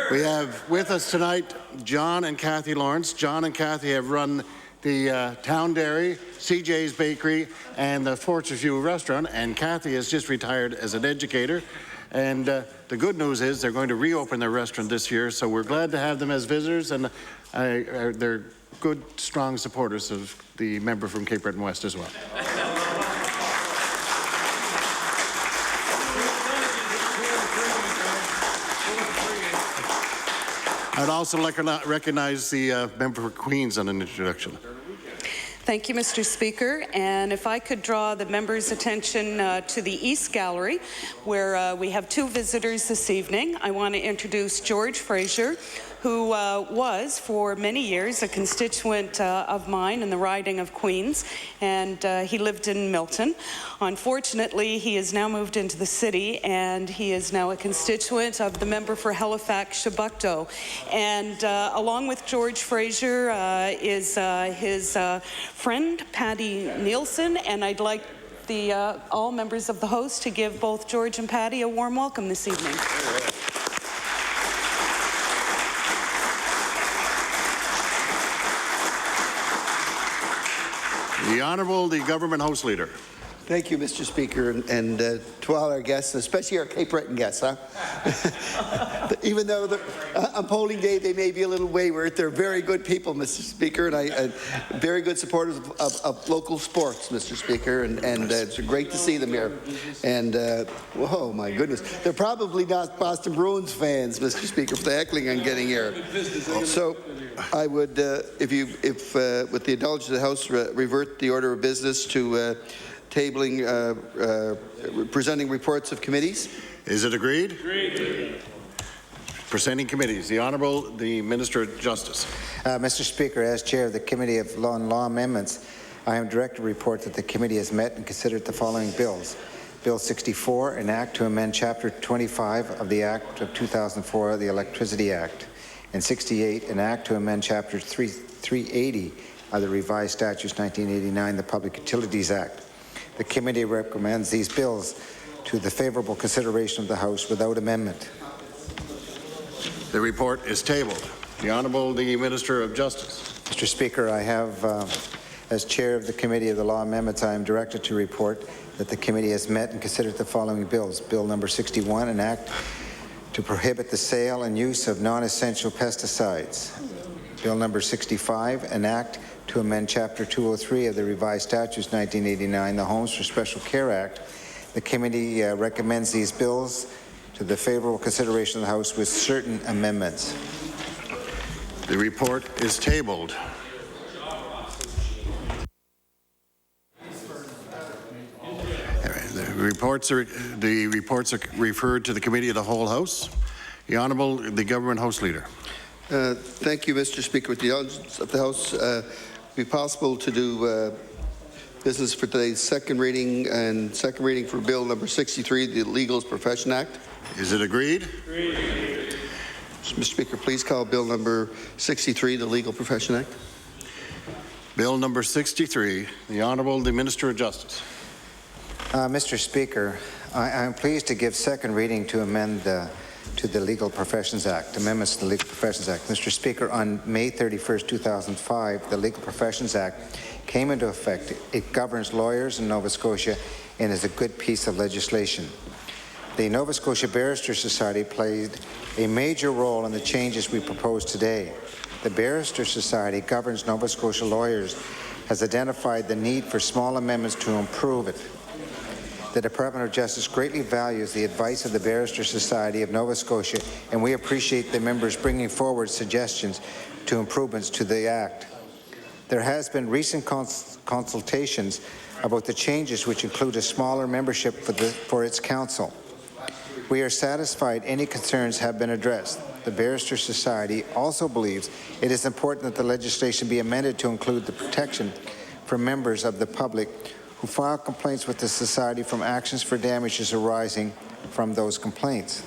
We have with us tonight John and Kathy Lawrence. John and Kathy have run the Town Dairy, CJ's Bakery, and the Fortress View Restaurant, and Kathy has just retired as an educator. And the good news is they're going to reopen their restaurant this year, so we're glad to have them as visitors, and they're good, strong supporters of the member from Cape Breton West as well. I'd also like to recognize the member for Queens on an introduction. Thank you, Mr. Speaker. And if I could draw the members' attention to the East Gallery, where we have two visitors this evening. I want to introduce George Fraser, who was for many years a constituent of mine in the riding of Queens, and he lived in Milton. Unfortunately, he has now moved into the city, and he is now a constituent of the member for Halifax-Chebucto. And along with George Fraser is his friend, Patty Nielsen, and I'd like all members of the host to give both George and Patty a warm welcome this evening. The Honourable, the Government House Leader. Thank you, Mr. Speaker, and to all our guests, especially our Cape Breton guests, huh? Even though on polling day they may be a little wayward, they're very good people, Mr. Speaker, and very good supporters of local sports, Mr. Speaker, and it's great to see them here. And whoa, my goodness, they're probably not Boston Bruins fans, Mr. Speaker, for the heckling I'm getting here. So I would, if with the indulgence of the House, revert the order of business to tabling, presenting reports of committees. Is it agreed? Agreed. Presenting committees. The Honourable, the Minister of Justice. Mr. Speaker, as Chair of the Committee of Law and Law Amendments, I am directed to report that the committee has met and considered the following bills. Bill 64, an act to amend Chapter 25 of the Act of 2004, the Electricity Act, and 68, an act to amend Chapter 380 of the Revised Statutes 1989, the Public Utilities Act. The committee recommends these bills to the favourable consideration of the House without amendment. The report is tabled. The Honourable the Minister of Justice. Mr. Speaker, I have, as Chair of the Committee of the Law Amendments, I am directed to report that the committee has met and considered the following bills. Bill number 61, an act to prohibit the sale and use of non-essential pesticides. Bill number 65, an act to amend Chapter 203 of the Revised Statutes 1989, the Homes for Special Care Act. The committee recommends these bills to the favourable consideration of the House with certain amendments. The report is tabled. The reports are referred to the Committee of the Whole House. The Honourable the Government House Leader. Thank you, Mr. Speaker. With the audience of the House, be possible to do business for today's second reading for Bill number 63, the Legal Profession Act. Is it agreed? Agreed. Mr. Speaker, please call Bill number 63, the Legal Profession Act. Bill number 63, the Honourable the Minister of Justice. Mr. Speaker, I am pleased to give second reading to amend to the Legal Professions Act, amendments to the Legal Professions Act. Mr. Speaker, on May 31st, 2005, the Legal Professions Act came into effect. It governs lawyers in Nova Scotia and is a good piece of legislation. The Nova Scotia Barrister Society played a major role in the changes we propose today. The Barrister Society governs Nova Scotia lawyers, has identified the need for small amendments to improve it. The Department of Justice greatly values the advice of the Barrister Society of Nova Scotia, and we appreciate the members bringing forward suggestions to improvements to the Act. There has been recent consultations about the changes, which include a smaller membership for its council. We are satisfied any concerns have been addressed. The Barrister Society also believes it is important that the legislation be amended to include the protection for members of the public who file complaints with the Society from actions for damages arising from those complaints.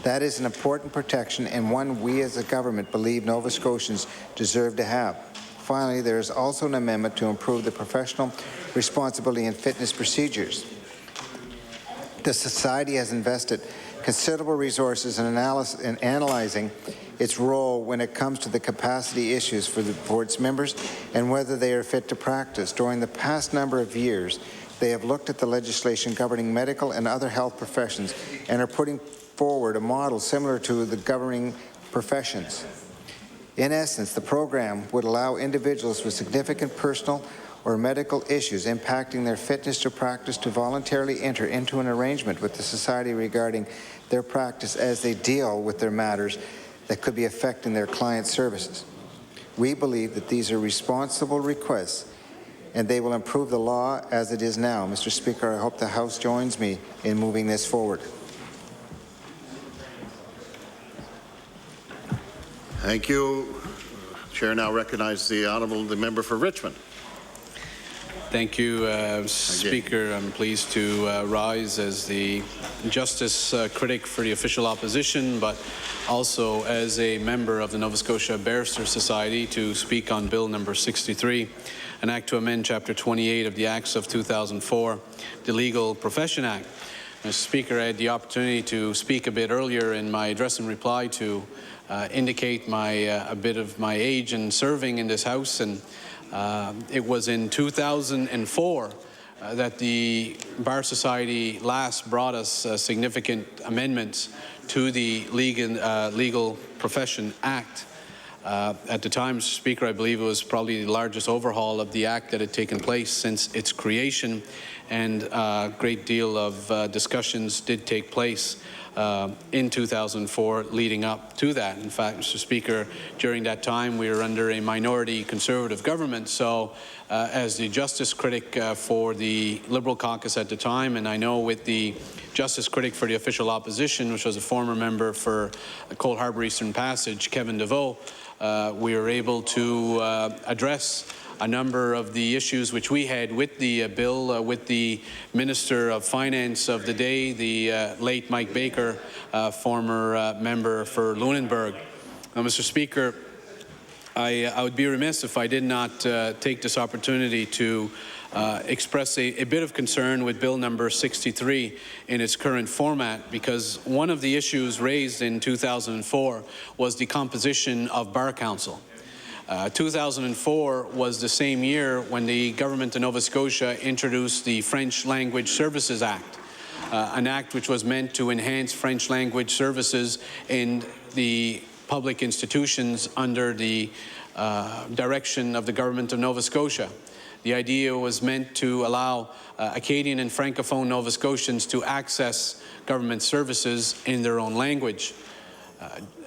That is an important protection and one we as a government believe Nova Scotians deserve to have. Finally, there is also an amendment to improve the professional responsibility and fitness procedures. The Society has invested considerable resources in analyzing its role when it comes to the capacity issues for its members and whether they are fit to practice. During the past number of years, they have looked at the legislation governing medical and other health professions and are putting forward a model similar to the governing professions. In essence, the program would allow individuals with significant personal or medical issues impacting their fitness to practice to voluntarily enter into an arrangement with the Society regarding their practice as they deal with their matters that could be affecting their client services. We believe that these are responsible requests and they will improve the law as it is now. Mr. Speaker, I hope the House joins me in moving this forward. Thank you. Chair now recognizes the Honourable the Member for Richmond. Thank you, Speaker. I'm pleased to rise as the justice critic for the official opposition, but also as a member of the Nova Scotia Barrister Society to speak on Bill number 63, an act to amend Chapter 28 of the Acts of 2004, the Legal Profession Act. Mr. Speaker, I had the opportunity to speak a bit earlier in my address and reply to indicate a bit of my age in serving in this House, and it was in 2004 that the Bar Society last brought us significant amendments to the Legal Profession Act. At the time, Mr. Speaker, I believe it was probably the largest overhaul of the Act that had taken place since its creation, and a great deal of discussions did take place in 2004 leading up to that. In fact, Mr. Speaker, during that time we were under a minority Conservative government, so as the justice critic for the Liberal caucus at the time, and I know with the justice critic for the official opposition, which was a former member for Cole Harbour Eastern Passage, Kevin DeVoe, we were able to address a number of the issues which we had with the bill with the Minister of Finance of the day, the late Mike Baker, former member for Lunenburg. Now, Mr. Speaker, I would be remiss if I did not take this opportunity to express a bit of concern with Bill number 63 in its current format, because one of the issues raised in 2004 was the composition of Bar Council. 2004 was the same year when the government of Nova Scotia introduced the French Language Services Act, an act which was meant to enhance French language services in the public institutions under the direction of the government of Nova Scotia. The idea was meant to allow Acadian and Francophone Nova Scotians to access government services in their own language.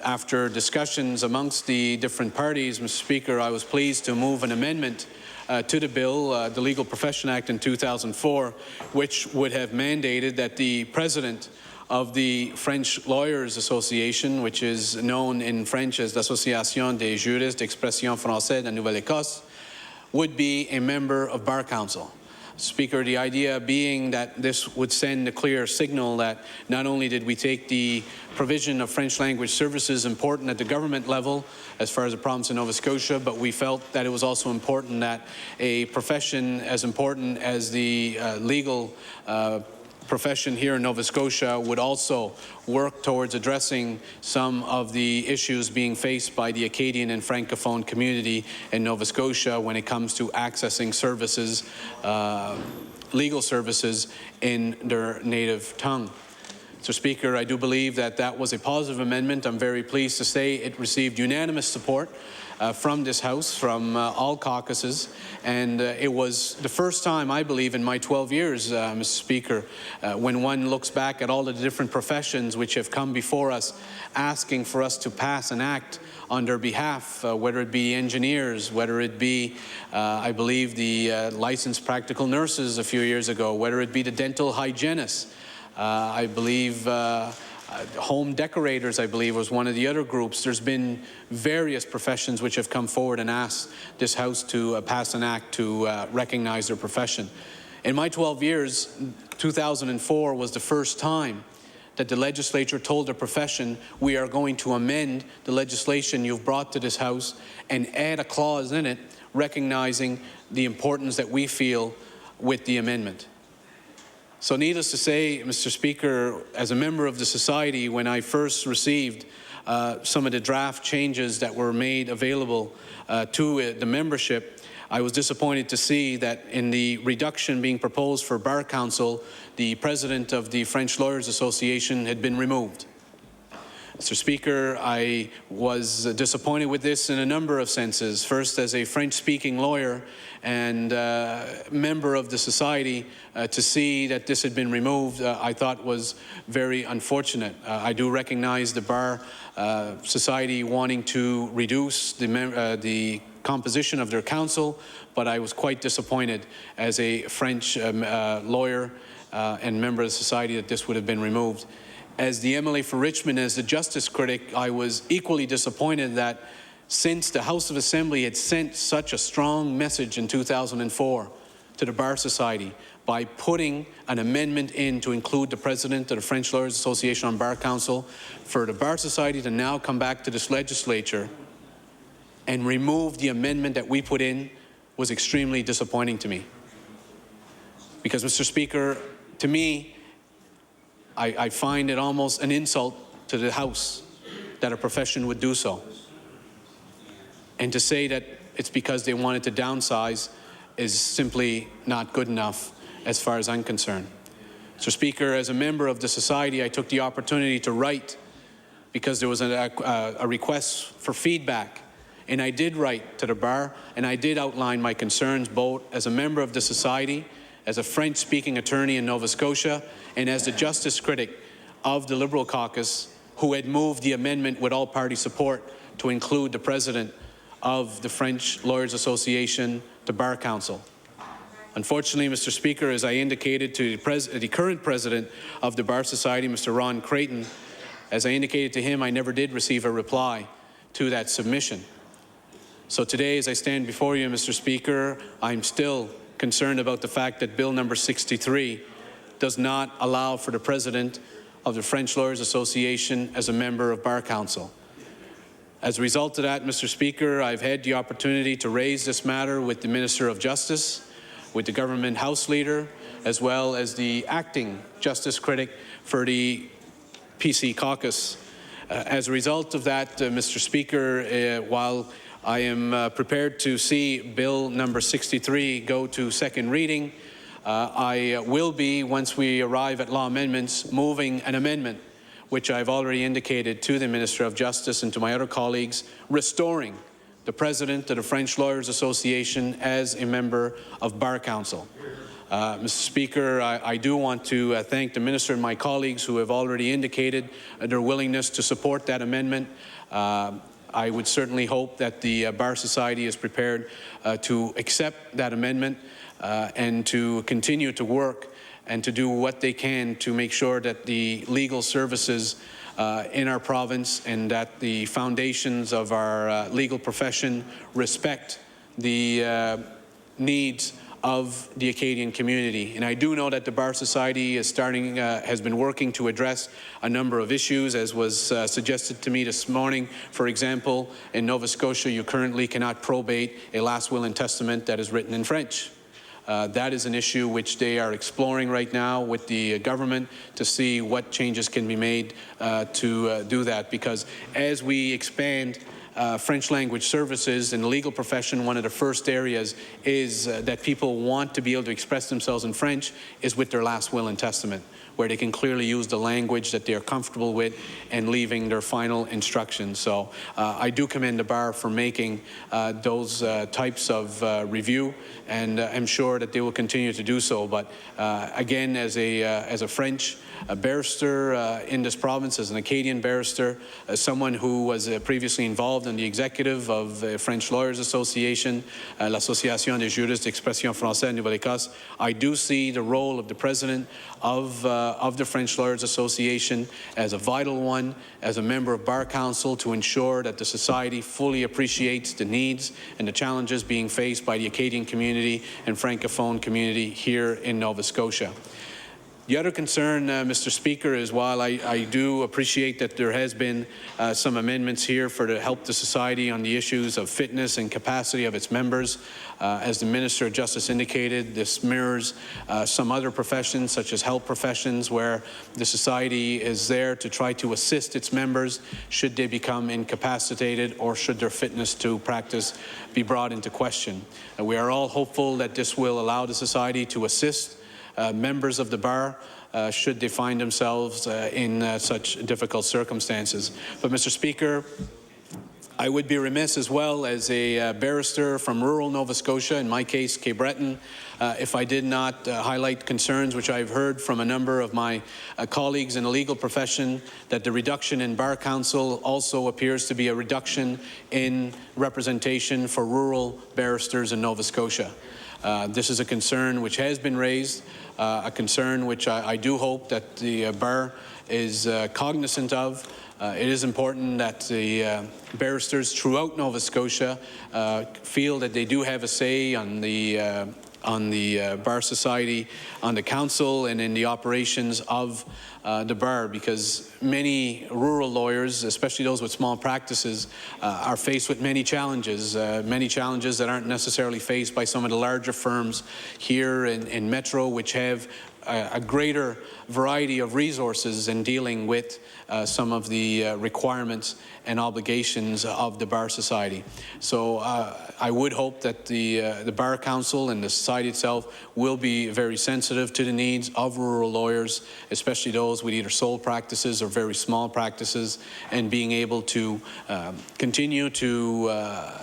After discussions amongst the different parties, Mr. Speaker, I was pleased to move an amendment to the bill, the Legal Profession Act in 2004, which would have mandated that the president of the French Lawyers Association, which is known in French as l'Association des Juristes d'Expression Française de Nouvelle-Écosse, would be a member of Bar Council. Speaker, the idea being that this would send a clear signal that not only did we take the provision of French language services important at the government level as far as the province of Nova Scotia, but we felt that it was also important that a profession as important as the legal profession here in Nova Scotia would also work towards addressing some of the issues being faced by the Acadian and Francophone community in Nova Scotia when it comes to accessing services, legal services in their native tongue. Mr. Speaker, I do believe that that was a positive amendment. I'm very pleased to say it received unanimous support from this House, from all caucuses, and it was the first time, I believe, in my 12 years, Mr. Speaker, when one looks back at all the different professions which have come before us asking for us to pass an act on their behalf, whether it be engineers, whether it be, I believe, the licensed practical nurses a few years ago, whether it be the dental hygienists, I believe home decorators, I believe, was one of the other groups. There's been various professions which have come forward and asked this House to pass an act to recognize their profession. In my 12 years, 2004 was the first time that the legislature told the profession, we are going to amend the legislation you've brought to this House and add a clause in it recognizing the importance that we feel with the amendment. So needless to say, Mr. Speaker, as a member of the Society, when I first received some of the draft changes that were made available to the membership, I was disappointed to see that in the reduction being proposed for Bar Council, the president of the French Lawyers Association had been removed. Mr. Speaker, I was disappointed with this in a number of senses. First, as a French-speaking lawyer and member of the Society, to see that this had been removed, I thought was very unfortunate. I do recognize the Bar Society wanting to reduce the composition of their council, but I was quite disappointed as a French lawyer and member of the Society that this would have been removed. As the MLA for Richmond, as the justice critic, I was equally disappointed that since the House of Assembly had sent such a strong message in 2004 to the Bar Society by putting an amendment in to include the president of the French Lawyers Association on Bar Council, for the Bar Society to now come back to this legislature and remove the amendment that we put in was extremely disappointing to me. Because, Mr. Speaker, to me, I find it almost an insult to the House that a profession would do so. And to say that it's because they wanted to downsize is simply not good enough as far as I'm concerned. Mr. Speaker, as a member of the Society, I took the opportunity to write because there was a request for feedback. And I did write to the Bar, and I did outline my concerns both as a member of the Society, as a French-speaking attorney in Nova Scotia, and as the justice critic of the Liberal caucus, who had moved the amendment with all-party support to include the president of the French Lawyers Association to Bar Council. Unfortunately, Mr. Speaker, as I indicated to the current president of the Bar Society, Mr. Ron Creighton, as I indicated to him, I never did receive a reply to that submission. So today, as I stand before you, Mr. Speaker, I'm still concerned about the fact that Bill number 63 does not allow for the President of the French Lawyers Association as a member of Bar Council. As a result of that, Mr. Speaker, I've had the opportunity to raise this matter with the Minister of Justice, with the Government House Leader, as well as the acting Justice Critic for the PC caucus. As a result of that, Mr. Speaker, while I am prepared to see Bill number 63 go to second reading, I will be, once we arrive at law amendments, moving an amendment, which I've already indicated to the Minister of Justice and to my other colleagues, restoring the President of the French Lawyers Association as a member of Bar Council. Mr. Speaker, I do want to thank the Minister and my colleagues who have already indicated their willingness to support that amendment. I would certainly hope that the Bar Society is prepared to accept that amendment and to continue to work and to do what they can to make sure that the legal services in our province and that the foundations of our legal profession respect the needs of the Acadian community. And I do know that the Bar Society is has been working to address a number of issues, as was suggested to me this morning. For example, in Nova Scotia, you currently cannot probate a last will and testament that is written in French. That is an issue which they are exploring right now with the government to see what changes can be made to do that, because as we expand French language services in the legal profession, one of the first areas is that people want to be able to express themselves in French is with their last will and testament, where they can clearly use the language that they are comfortable with and leaving their final instructions. So I do commend the Bar for making those types of review, and I'm sure that they will continue to do so. But again, as a French barrister in this province, as an Acadian barrister, as someone who was previously involved in the executive of the French Lawyers Association, l'Association des juristes d'expression française Nouvelle-Écosse, I do see the role of the President of the French Lawyers Association as a vital one, as a member of Bar Council, to ensure that the Society fully appreciates the needs and the challenges being faced by the Acadian community and Francophone community here in Nova Scotia. The other concern, Mr. Speaker, is while I do appreciate that there has been some amendments here to help the Society on the issues of fitness and capacity of its members, as the Minister of Justice indicated, this mirrors some other professions, such as health professions, where the Society is there to try to assist its members should they become incapacitated or should their fitness to practice be brought into question. We are all hopeful that this will allow the Society to assist members of the Bar should they find themselves in such difficult circumstances. But, Mr. Speaker, I would be remiss as well as a barrister from rural Nova Scotia, in my case Cape Breton, if I did not highlight concerns which I've heard from a number of my colleagues in the legal profession, that the reduction in Bar Council also appears to be a reduction in representation for rural barristers in Nova Scotia. This is a concern which has been raised, a concern which I do hope that the Bar is cognizant of. It is important that the barristers throughout Nova Scotia feel that they do have a say on the Bar Society, on the Council, and in the operations of the Bar, because many rural lawyers, especially those with small practices, are faced with many challenges that aren't necessarily faced by some of the larger firms here in Metro, which have a greater variety of resources in dealing with some of the requirements and obligations of the Bar Society. So I would hope that the Bar Council and the Society itself will be very sensitive to the needs of rural lawyers, especially those with either sole practices or very small practices, and being able to continue to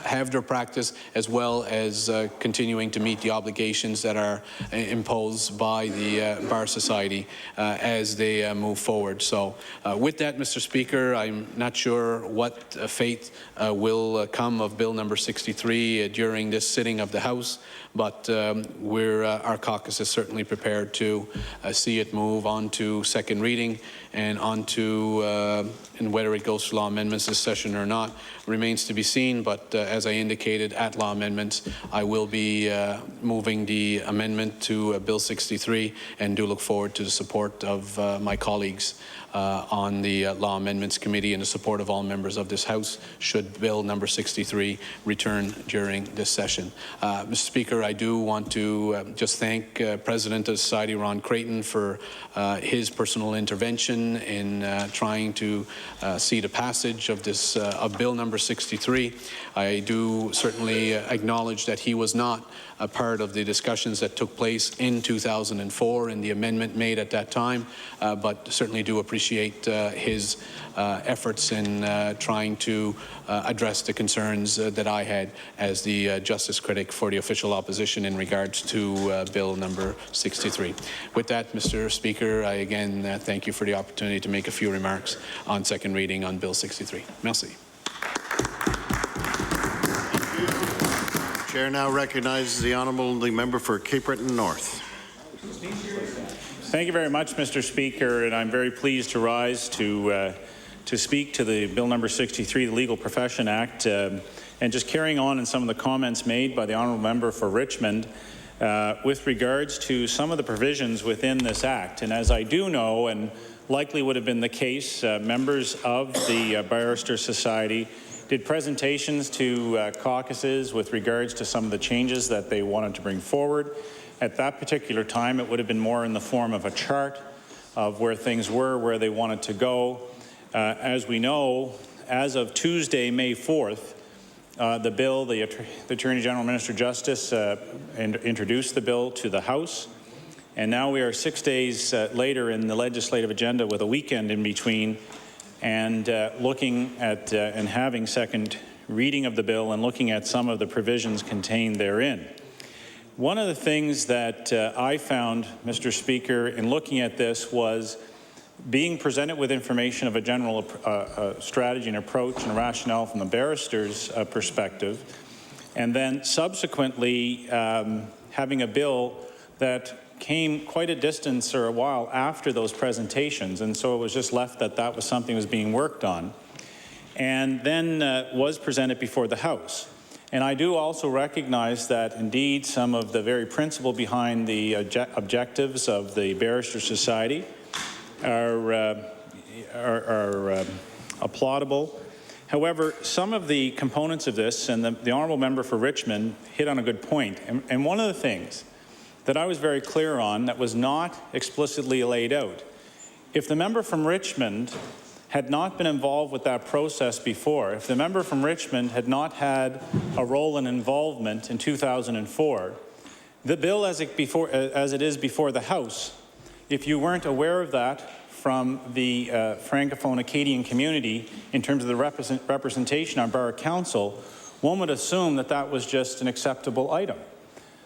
have their practice as well as continuing to meet the obligations that are imposed by the Bar Society as they move forward. So with that, Mr. Speaker, I'm not sure what fate will come of Bill number 63 during this sitting of the House, but our caucus is certainly prepared to see it move on to second reading and on to, and whether it goes to law amendments this session or not remains to be seen. But as I indicated, at law amendments, I will be moving the amendment to Bill 63 and do look forward to the support of my colleagues on the Law Amendments Committee and the support of all members of this House should Bill number 63 return during this session. Mr. Speaker, I do want to just thank President of the Society, Ron Creighton, for his personal intervention in trying to see the passage of this of Bill number 63. I do certainly acknowledge that he was not a part of the discussions that took place in 2004 and the amendment made at that time, but certainly do appreciate his efforts in trying to address the concerns that I had as the justice critic for the official opposition in regards to Bill number 63. With that, Mr. Speaker, I again thank you for the opportunity to make a few remarks on second reading on Bill 63. Merci. Chair now recognizes the honourable member for Cape Breton North. Thank you very much, Mr. Speaker, and I'm very pleased to rise to speak to the Bill number 63, the Legal Profession Act, and just carrying on in some of the comments made by the honourable member for Richmond with regards to some of the provisions within this act. And as I do know, and likely would have been the case, members of the Barrister Society did presentations to caucuses with regards to some of the changes that they wanted to bring forward. At that particular time, it would have been more in the form of a chart of where things were, where they wanted to go. As we know, as of Tuesday, May 4th, the bill, the Attorney General, Minister of Justice introduced the bill to the House. And now we are 6 days later in the legislative agenda with a weekend in between, and looking at and having second reading of the bill and looking at some of the provisions contained therein. One of the things that I found, Mr. Speaker, in looking at this was being presented with information of a general strategy and approach and rationale from the barrister's perspective, and then subsequently having a bill that came quite a distance or a while after those presentations, and so it was just left that that was something that was being worked on, and then was presented before the House. And I do also recognize that indeed some of the very principle behind the objectives of the Barrister Society are applaudable. However, some of the components of this, and the honourable member for Richmond hit on a good point, and one of the things that I was very clear on that was not explicitly laid out. If the member from Richmond had not been involved with that process before, if the member from Richmond had not had a role and involvement in 2004, the bill as it is before the House, if you weren't aware of that from the Francophone Acadian community in terms of the representation on Bar Council, one would assume that that was just an acceptable item.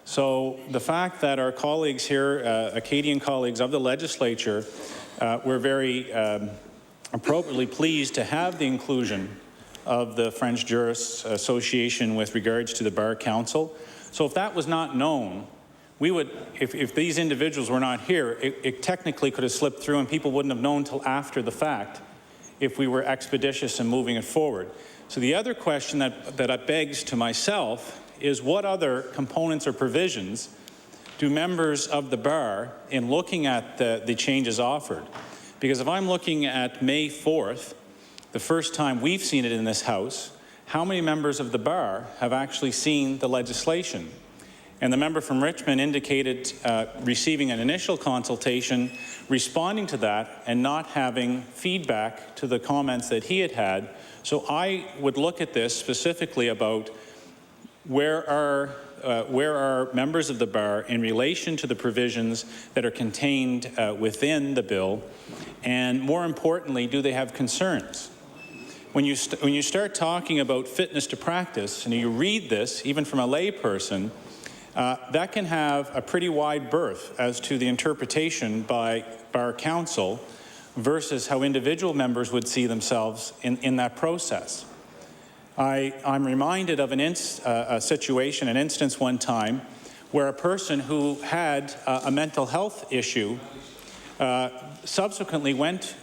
So the fact that our colleagues here, Acadian colleagues of the legislature, were very appropriately pleased to have the inclusion of the French Jurists Association with regards to the Bar Council. So if that was not known, we would, if these individuals were not here, it technically could have slipped through and people wouldn't have known until after the fact if we were expeditious in moving it forward. So the other question that begs to myself is what other components or provisions do members of the bar in looking at the changes offered? Because if I'm looking at May 4th, the first time we've seen it in this House, how many members of the bar have actually seen the legislation? And the member from Richmond indicated receiving an initial consultation, responding to that, and not having feedback to the comments that he had had. So I would look at this specifically about where are members of the bar in relation to the provisions that are contained within the bill, and more importantly, do they have concerns? When you start talking about fitness to practice, and you read this, even from a lay person, that can have a pretty wide berth as to the interpretation by our council versus how individual members would see themselves in that process. I'm reminded of a situation, an instance one time, where a person who had a mental health issue subsequently went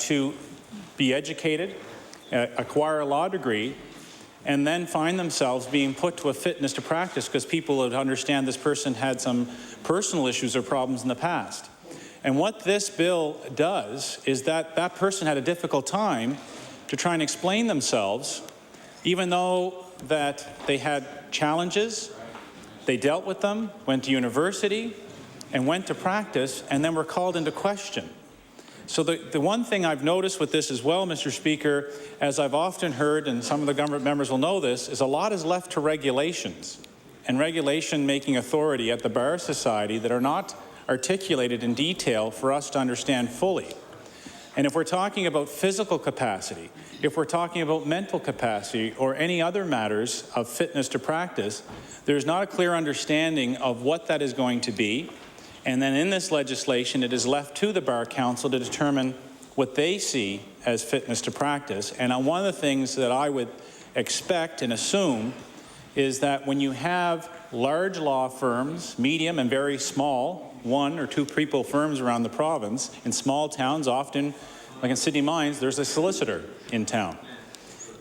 to be educated, acquire a law degree, and then find themselves being put to a fitness to practice because people would understand this person had some personal issues or problems in the past. And what this bill does is that that person had a difficult time to try and explain themselves, even though that they had challenges, they dealt with them, went to university, and went to practice, and then were called into question. So the one thing I've noticed with this as well, Mr. Speaker, as I've often heard, and some of the government members will know this, is a lot is left to regulations and regulation-making authority at the Bar Society that are not articulated in detail for us to understand fully. And if we're talking about physical capacity, if we're talking about mental capacity or any other matters of fitness to practice, there's not a clear understanding of what that is going to be. And then in this legislation, it is left to the Bar Council to determine what they see as fitness to practice. And one of the things that I would expect and assume is that when you have large law firms, medium and very small, 1 or 2 people firms around the province, in small towns, often, like in City Mines, there's a solicitor in town.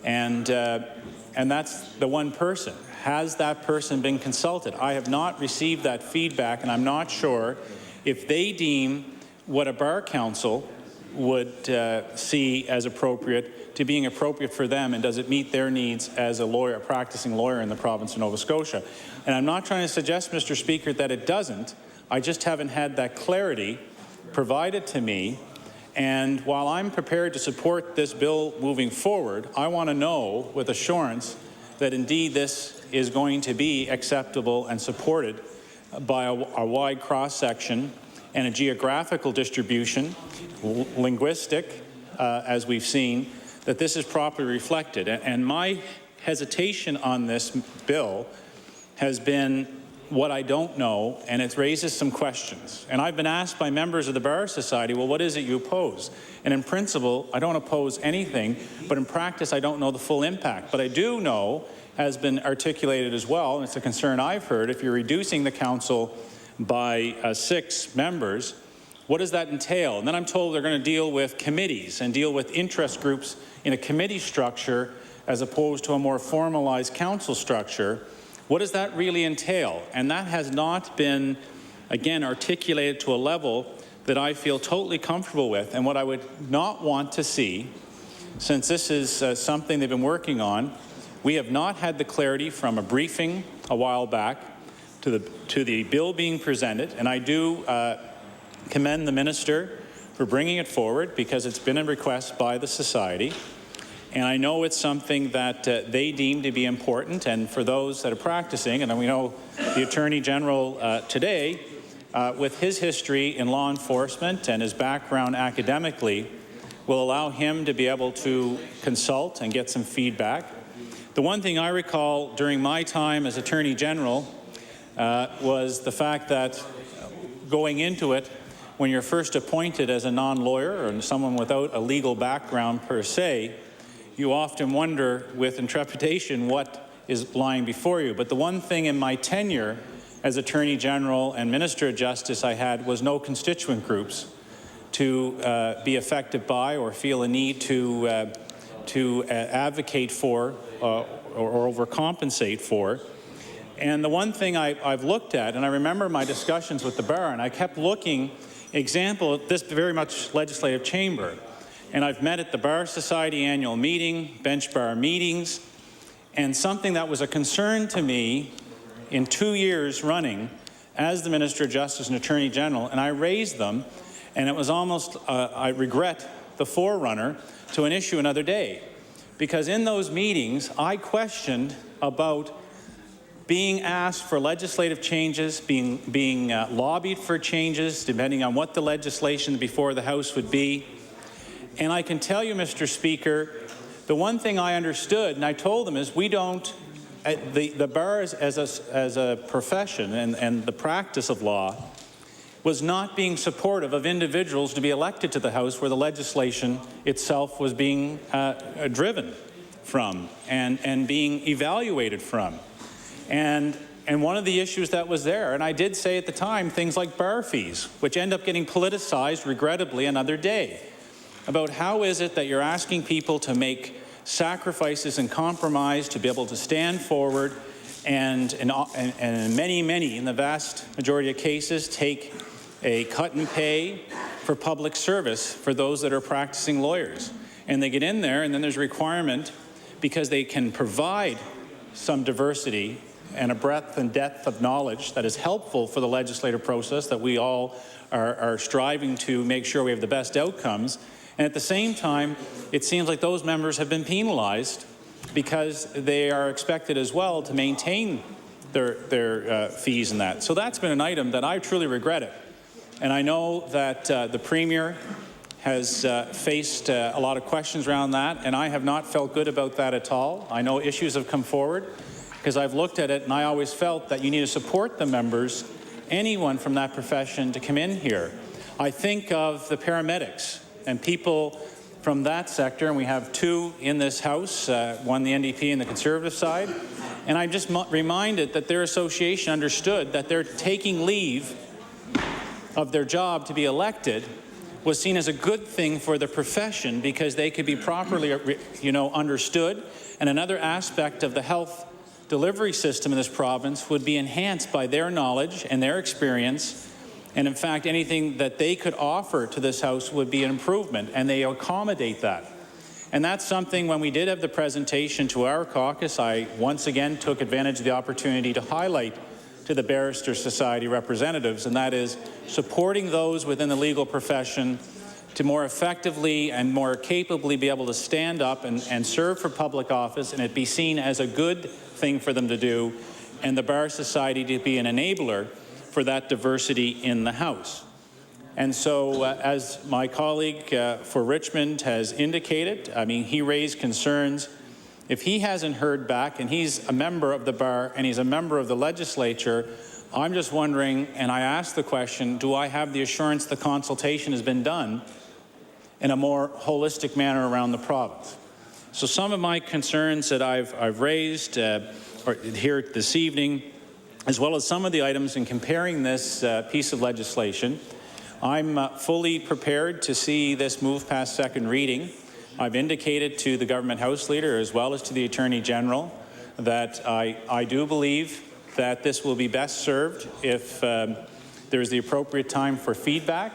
And that's the one person. Has that person been consulted? I have not received that feedback, and I'm not sure if they deem what a Bar Council would see as appropriate to being appropriate for them, and does it meet their needs as a lawyer, a practicing lawyer in the province of Nova Scotia. And I'm not trying to suggest, Mr. Speaker, that it doesn't. I just haven't had that clarity provided to me. And while I'm prepared to support this bill moving forward, I want to know with assurance that indeed this is going to be acceptable and supported by a wide cross-section and a geographical distribution, linguistic, as we've seen, that this is properly reflected. And my hesitation on this bill has been what I don't know, and it raises some questions. And I've been asked by members of the Bar Society, well, what is it you oppose? And in principle, I don't oppose anything, but in practice, I don't know the full impact. But I do know, has been articulated as well, and it's a concern I've heard, if you're reducing the council by 6 members, what does that entail? And then I'm told they're going to deal with committees and deal with interest groups in a committee structure as opposed to a more formalized council structure. What does that really entail? And that has not been, again, articulated to a level that I feel totally comfortable with. And what I would not want to see, since this is something they've been working on, we have not had the clarity from a briefing a while back to the bill being presented. And I do commend the minister for bringing it forward because it's been a request by the Society. And I know it's something that they deem to be important, and for those that are practicing, and we know the Attorney General today, with his history in law enforcement and his background academically, will allow him to be able to consult and get some feedback. The one thing I recall during my time as Attorney General was the fact that going into it, when you're first appointed as a non-lawyer or someone without a legal background per se, you often wonder with trepidation what is lying before you. But the one thing in my tenure as Attorney General and Minister of Justice I had was no constituent groups to be affected by or feel a need to advocate for or overcompensate for. And the one thing I've looked at, and I remember my discussions with the Bar, and I kept looking, example, this very much legislative chamber. And I've met at the Bar Society annual meeting, bench bar meetings, and something that was a concern to me in 2 years running as the Minister of Justice and Attorney General, and I raised them, and it was almost, I regret, the forerunner to an issue another day. Because in those meetings, I questioned about being asked for legislative changes, being lobbied for changes, depending on what the legislation before the House would be. And I can tell you, Mr. Speaker, the one thing I understood, and I told them, is we don't the bar as a profession and the practice of law was not being supportive of individuals to be elected to the House where the legislation itself was being driven from and being evaluated from. And one of the issues that was there, and I did say at the time, things like bar fees, which end up getting politicized, regrettably, another day, about how is it that you're asking people to make sacrifices and compromise to be able to stand forward and in many, in the vast majority of cases, take a cut in pay for public service for those that are practicing lawyers. And they get in there, and then there's a requirement, because they can provide some diversity and a breadth and depth of knowledge that is helpful for the legislative process that we all are striving to make sure we have the best outcomes. And at the same time, it seems like those members have been penalized because they are expected as well to maintain their fees and that. So that's been an item that I truly regretted. And I know that the Premier has faced a lot of questions around that, and I have not felt good about that at all. I know issues have come forward because I've looked at it, and I always felt that you need to support the members, anyone from that profession, to come in here. I think of the paramedics and people from that sector, and we have two in this House, one the NDP and the Conservative side, and I'm just reminded that their association understood that they're taking leave of their job to be elected was seen as a good thing for the profession because they could be properly, understood. And another aspect of the health delivery system in this province would be enhanced by their knowledge and their experience. And in fact, anything that they could offer to this House would be an improvement, and they accommodate that. And that's something, when we did have the presentation to our caucus, I once again took advantage of the opportunity to highlight to the Barrister Society representatives, and that is supporting those within the legal profession to more effectively and more capably be able to stand up and serve for public office, and it be seen as a good thing for them to do, and the Bar Society to be an enabler for that diversity in the House. And so, as my colleague for Richmond has indicated, I mean, he raised concerns. If he hasn't heard back, and he's a member of the Bar and he's a member of the legislature, I'm just wondering, and I asked the question, do I have the assurance the consultation has been done in a more holistic manner around the province? So some of my concerns that I've raised here this evening, as well as some of the items in comparing this piece of legislation, I'm fully prepared to see this move past second reading. I've indicated to the Government House Leader as well as to the Attorney General that I do believe that this will be best served if there's the appropriate time for feedback.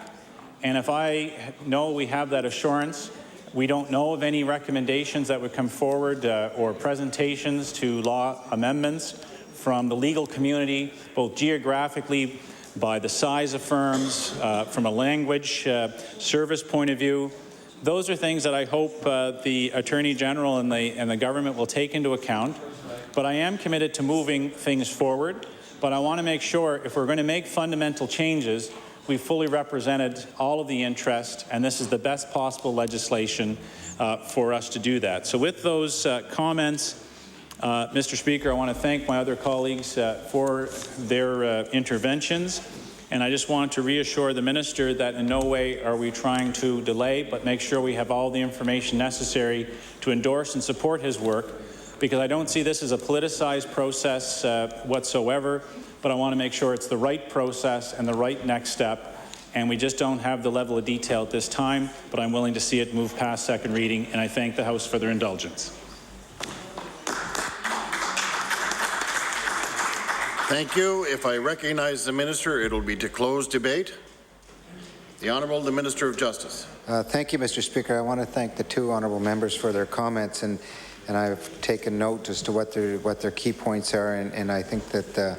And if I know we have that assurance, we don't know of any recommendations that would come forward or presentations to law amendments from the legal community, both geographically, by the size of firms, from a language service point of view. Those are things that I hope the Attorney General and the government will take into account. But I am committed to moving things forward. But I want to make sure if we're going to make fundamental changes, we fully represented all of the interest, and this is the best possible legislation for us to do that. So with those comments, Mr. Speaker, I want to thank my other colleagues for their interventions. And I just want to reassure the Minister that in no way are we trying to delay, but make sure we have all the information necessary to endorse and support his work, because I don't see this as a politicized process whatsoever, but I want to make sure it's the right process and the right next step. And we just don't have the level of detail at this time, but I'm willing to see it move past second reading, and I thank the House for their indulgence. Thank you. If I recognize the Minister, it'll be to close debate. The Honourable, the Minister of Justice. Thank you, Mr. Speaker. I want to thank the two honourable members for their comments, and I've taken note as to what their key points are, and I think that they're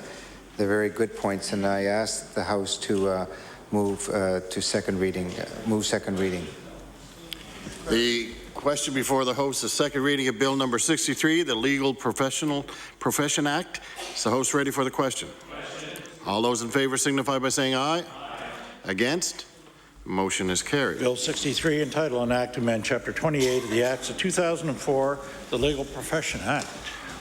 very good points, and I ask the House to move to second reading, second reading. The question before the House is second reading of Bill number 63, the Legal Profession Act. Is the House ready for the question? All those in favour signify by saying aye. Aye. Against? Motion is carried. Bill 63, entitled An Act to Amend Chapter 28 of the Acts of 2004, the Legal Profession Act.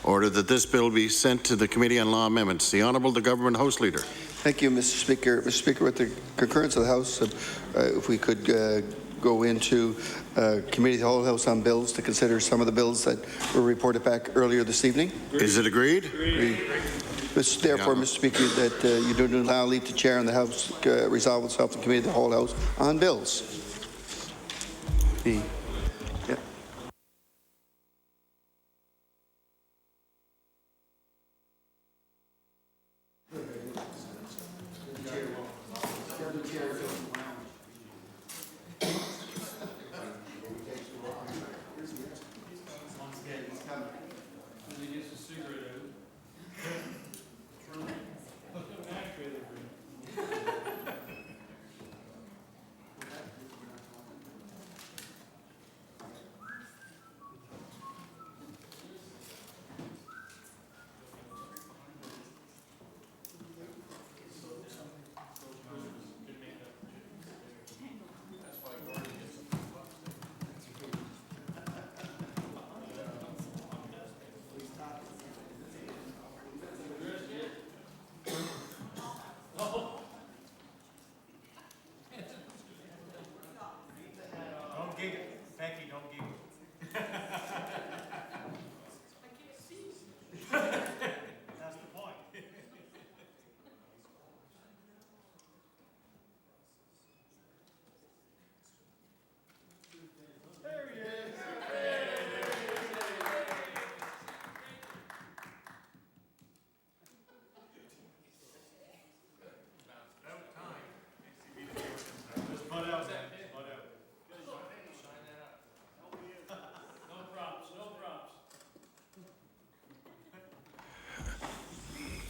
Order that this bill be sent to the Committee on Law Amendments. The Honourable the Government House Leader. Thank you, Mr. Speaker. Mr. Speaker, with the concurrence of the House, if we could go into Committee of the whole House on bills to consider some of the bills that were reported back earlier this evening. Is it agreed? Agreed. Therefore, Mr. Speaker, that you do allow leave to chair and the House resolve itself to Committee of the whole House on bills. Yeah.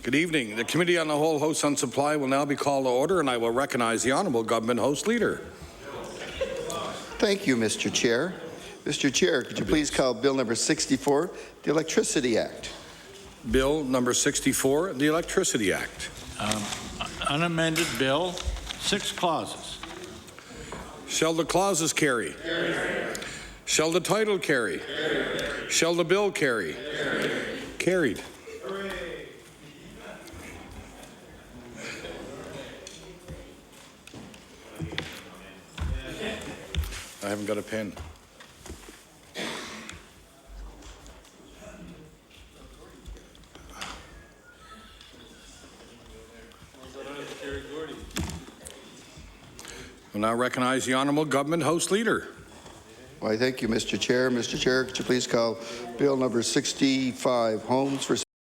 Good evening. The Committee on the Whole House on Supply will now be called to order, and I will recognize the Honourable Government House Leader. Thank you, Mr. Chair. Mr. Chair, could you please call Bill number 64, the Electricity Act? Bill number 64, the Electricity Act. Unamended bill, 6 clauses. Shall the clauses carry? Carried. Shall the title carry? Carried. Shall the bill carry? Carried. Carried. I haven't got a pen. We'll now recognize the Honourable Government House Leader. Why, thank you, Mr. Chair. Mr. Chair, could you please call Bill number 65, Homes for